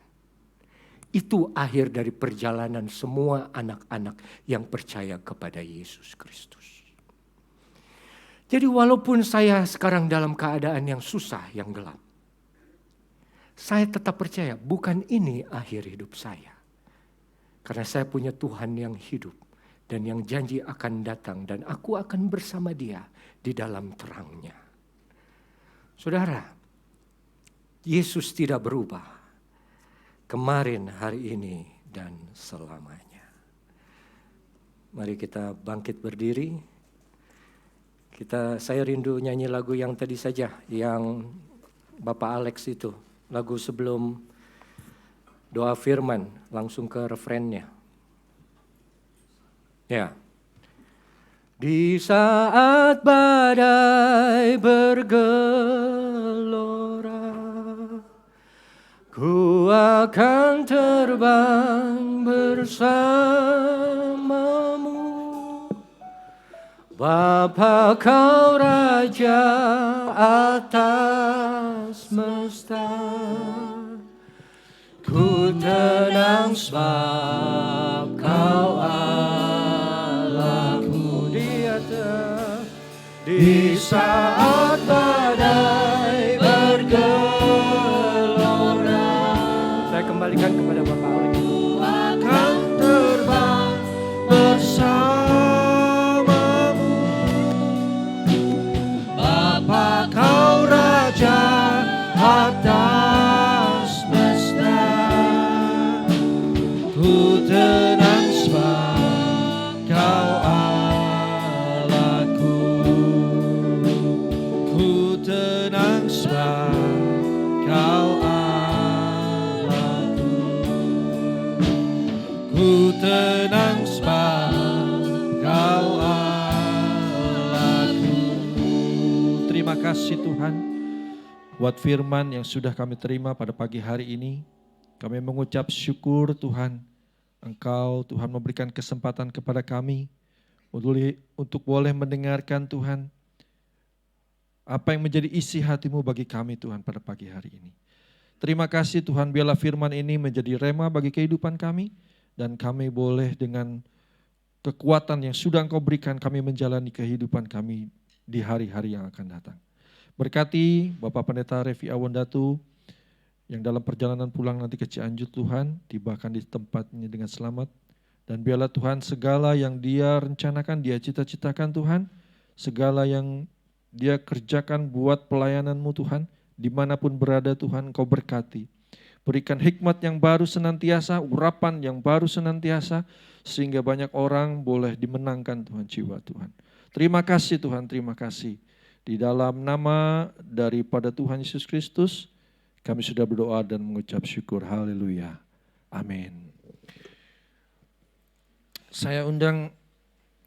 Itu akhir dari perjalanan semua anak-anak yang percaya kepada Yesus Kristus. Jadi walaupun saya sekarang dalam keadaan yang susah, yang gelap, saya tetap percaya bukan ini akhir hidup saya. Karena saya punya Tuhan yang hidup. Dan yang janji akan datang dan aku akan bersama dia di dalam terangnya. Saudara, Yesus tidak berubah. Kemarin, hari ini, dan selamanya. Mari kita bangkit berdiri. Saya rindu nyanyi lagu yang tadi saja, yang Bapak Alex itu. Lagu sebelum doa firman, langsung ke refrennya. Ya. Di saat badai bergelora, ku akan terbang bersamamu. Bapa kau Raja atas semesta, ku tenang sebab kau di saat badai bergelora. Saya kembalikan kepada Bapak Alex. Akan terbang bersamamu. Bapa kau Raja atas semesta, ku tenang sebab kau tenang sebab kau Allahku. Terima kasih Tuhan buat firman yang sudah kami terima pada pagi hari ini. Kami mengucap syukur Tuhan, Engkau Tuhan memberikan kesempatan kepada kami untuk boleh mendengarkan Tuhan apa yang menjadi isi hati-Mu bagi kami Tuhan pada pagi hari ini. Terima kasih Tuhan, biarlah firman ini menjadi rema bagi kehidupan kami, dan kami boleh dengan kekuatan yang sudah Engkau berikan kami menjalani kehidupan kami di hari-hari yang akan datang. Berkati Bapak Pendeta Revi Awandatu yang dalam perjalanan pulang nanti ke Cianjur Tuhan, tibakan di tempatnya dengan selamat. Dan biarlah Tuhan segala yang dia rencanakan, dia cita-citakan Tuhan, segala yang dia kerjakan buat pelayanan-Mu Tuhan, dimanapun berada Tuhan Engkau berkati. Berikan hikmat yang baru senantiasa, urapan yang baru senantiasa, sehingga banyak orang boleh dimenangkan Tuhan jiwa Tuhan. Terima kasih Tuhan, terima kasih. Di dalam nama daripada Tuhan Yesus Kristus, kami sudah berdoa dan mengucap syukur. Haleluya. Amin. Saya undang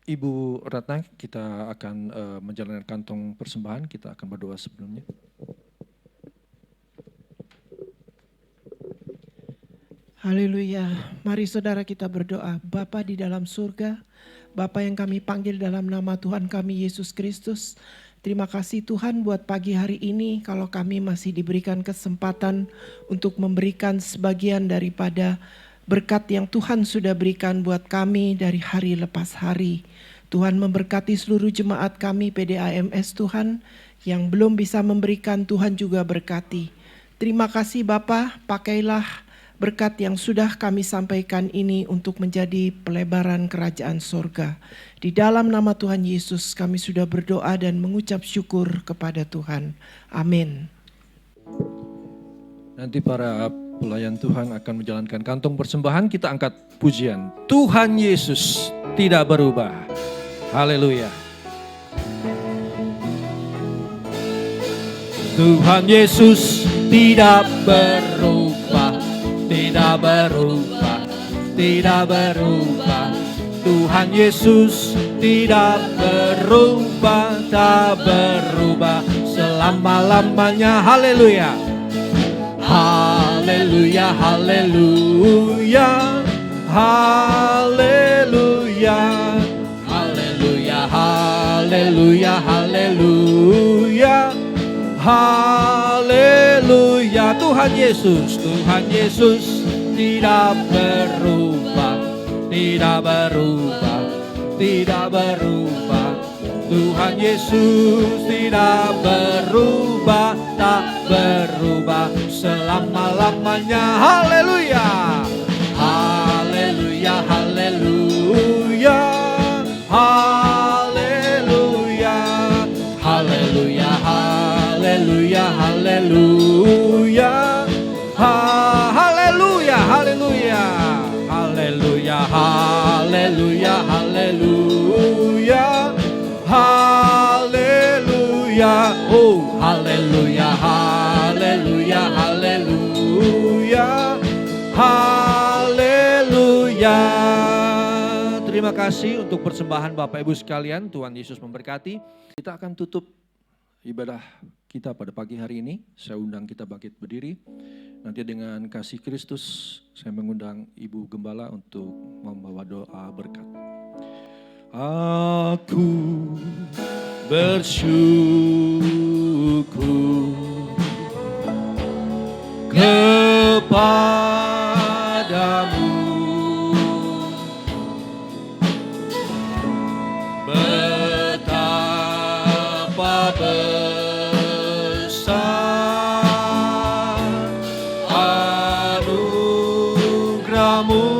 Ibu Ratna, kita akan menjalankan kantong persembahan, kita akan berdoa sebelumnya. Haleluya. Mari saudara kita berdoa. Bapa di dalam surga, Bapa yang kami panggil dalam nama Tuhan kami Yesus Kristus. Terima kasih Tuhan buat pagi hari ini kalau kami masih diberikan kesempatan untuk memberikan sebagian daripada berkat yang Tuhan sudah berikan buat kami dari hari lepas hari. Tuhan memberkati seluruh jemaat kami PDAMS Tuhan, yang belum bisa memberikan Tuhan juga berkati. Terima kasih Bapa, pakailah berkat yang sudah kami sampaikan ini untuk menjadi pelebaran kerajaan surga. Di dalam nama Tuhan Yesus kami sudah berdoa dan mengucap syukur kepada Tuhan. Amin. Nanti para pelayan Tuhan akan menjalankan kantong persembahan, kita angkat pujian. Tuhan Yesus tidak berubah. Haleluya. Tuhan Yesus tidak berubah, tidak berubah, tidak berubah. Tuhan Yesus tidak berubah, tak berubah selama-lamanya. Haleluya. Haleluya, haleluya, haleluya, haleluya, haleluya, haleluya, haleluya. Tuhan Yesus tidak berubah, tidak berubah, tidak berubah. Tuhan Yesus tidak berubah, tak berubah selama-lamanya. Haleluya, haleluya, haleluya, haleluya, haleluya, haleluya, haleluya, haleluya, haleluya, haleluya, haleluya, haleluya, haleluya, oh haleluya, haleluya, haleluya, haleluya. Terima kasih untuk persembahan Bapak Ibu sekalian, Tuhan Yesus memberkati. Kita akan tutup ibadah kita pada pagi hari ini. Saya undang kita bangkit berdiri. Nanti dengan kasih Kristus, saya mengundang Ibu Gembala untuk membawa doa berkat. Aku bersyukur kepadamu, betapa besar anugerahmu.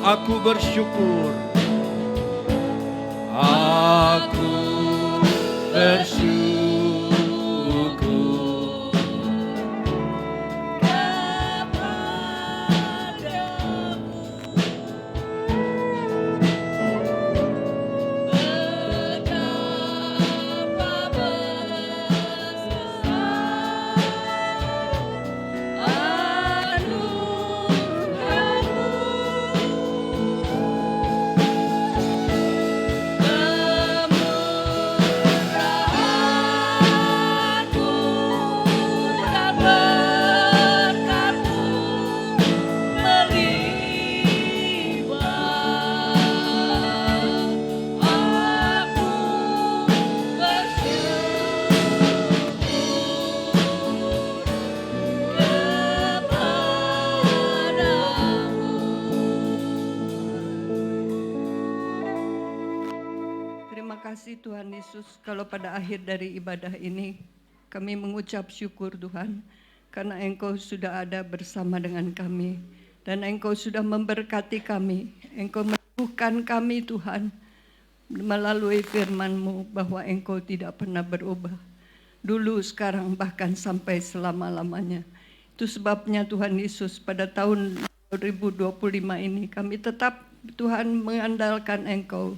Aku bersyukur, aku bersyukur kepadamu, betapa besar kasih Tuhan Yesus, kalau pada akhir dari ibadah ini kami mengucap syukur Tuhan, karena Engkau sudah ada bersama dengan kami, dan Engkau sudah memberkati kami, Engkau meneguhkan kami Tuhan, melalui firman-Mu bahwa Engkau tidak pernah berubah. Dulu, sekarang, bahkan sampai selama-lamanya. Itu sebabnya Tuhan Yesus pada tahun 2025 ini kami tetap Tuhan mengandalkan Engkau.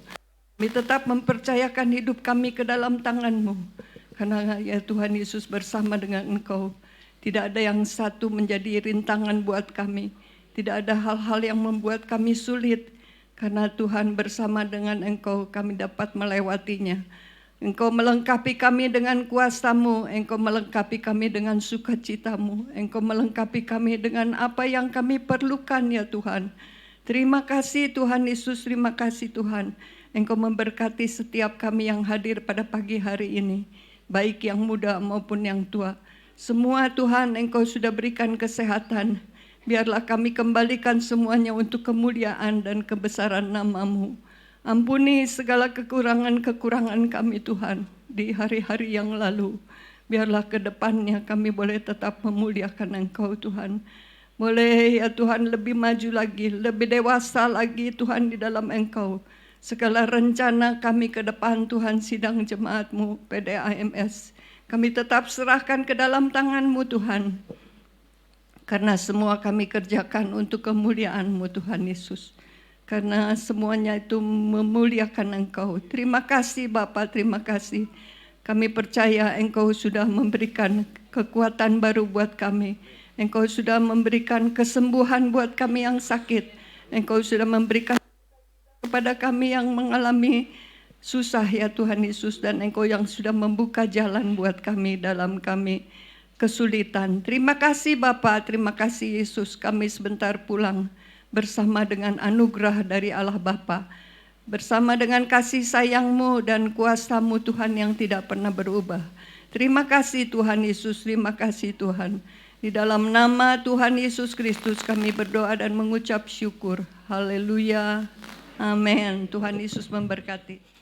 Kami tetap mempercayakan hidup kami ke dalam tangan-Mu. Karena ya Tuhan Yesus bersama dengan Engkau. Tidak ada yang satu menjadi rintangan buat kami. Tidak ada hal-hal yang membuat kami sulit. Karena Tuhan bersama dengan Engkau kami dapat melewatinya. Engkau melengkapi kami dengan kuasa-Mu. Engkau melengkapi kami dengan sukacita-Mu. Engkau melengkapi kami dengan apa yang kami perlukan ya Tuhan. Terima kasih Tuhan Yesus, terima kasih Tuhan. Engkau memberkati setiap kami yang hadir pada pagi hari ini. Baik yang muda maupun yang tua. Semua Tuhan Engkau sudah berikan kesehatan. Biarlah kami kembalikan semuanya untuk kemuliaan dan kebesaran nama-Mu. Ampuni segala kekurangan-kekurangan kami Tuhan di hari-hari yang lalu. Biarlah ke depannya kami boleh tetap memuliakan Engkau Tuhan. Boleh ya Tuhan lebih maju lagi, lebih dewasa lagi Tuhan di dalam Engkau. Segala rencana kami ke depan Tuhan sidang jemaat-Mu PDAMS. Kami tetap serahkan ke dalam tangan-Mu Tuhan. Karena semua kami kerjakan untuk kemuliaan-Mu Tuhan Yesus. Karena semuanya itu memuliakan Engkau. Terima kasih Bapa, terima kasih. Kami percaya Engkau sudah memberikan kekuatan baru buat kami. Engkau sudah memberikan kesembuhan buat kami yang sakit. Engkau sudah memberikan kepada kami yang mengalami susah ya Tuhan Yesus, dan Engkau yang sudah membuka jalan buat kami dalam kami kesulitan. Terima kasih Bapa, terima kasih Yesus. Kami sebentar pulang bersama dengan anugerah dari Allah Bapa, bersama dengan kasih sayang-Mu dan kuasa-Mu Tuhan yang tidak pernah berubah. Terima kasih Tuhan Yesus, terima kasih Tuhan. Di dalam nama Tuhan Yesus Kristus kami berdoa dan mengucap syukur. Haleluya. Amin. Tuhan Yesus memberkati.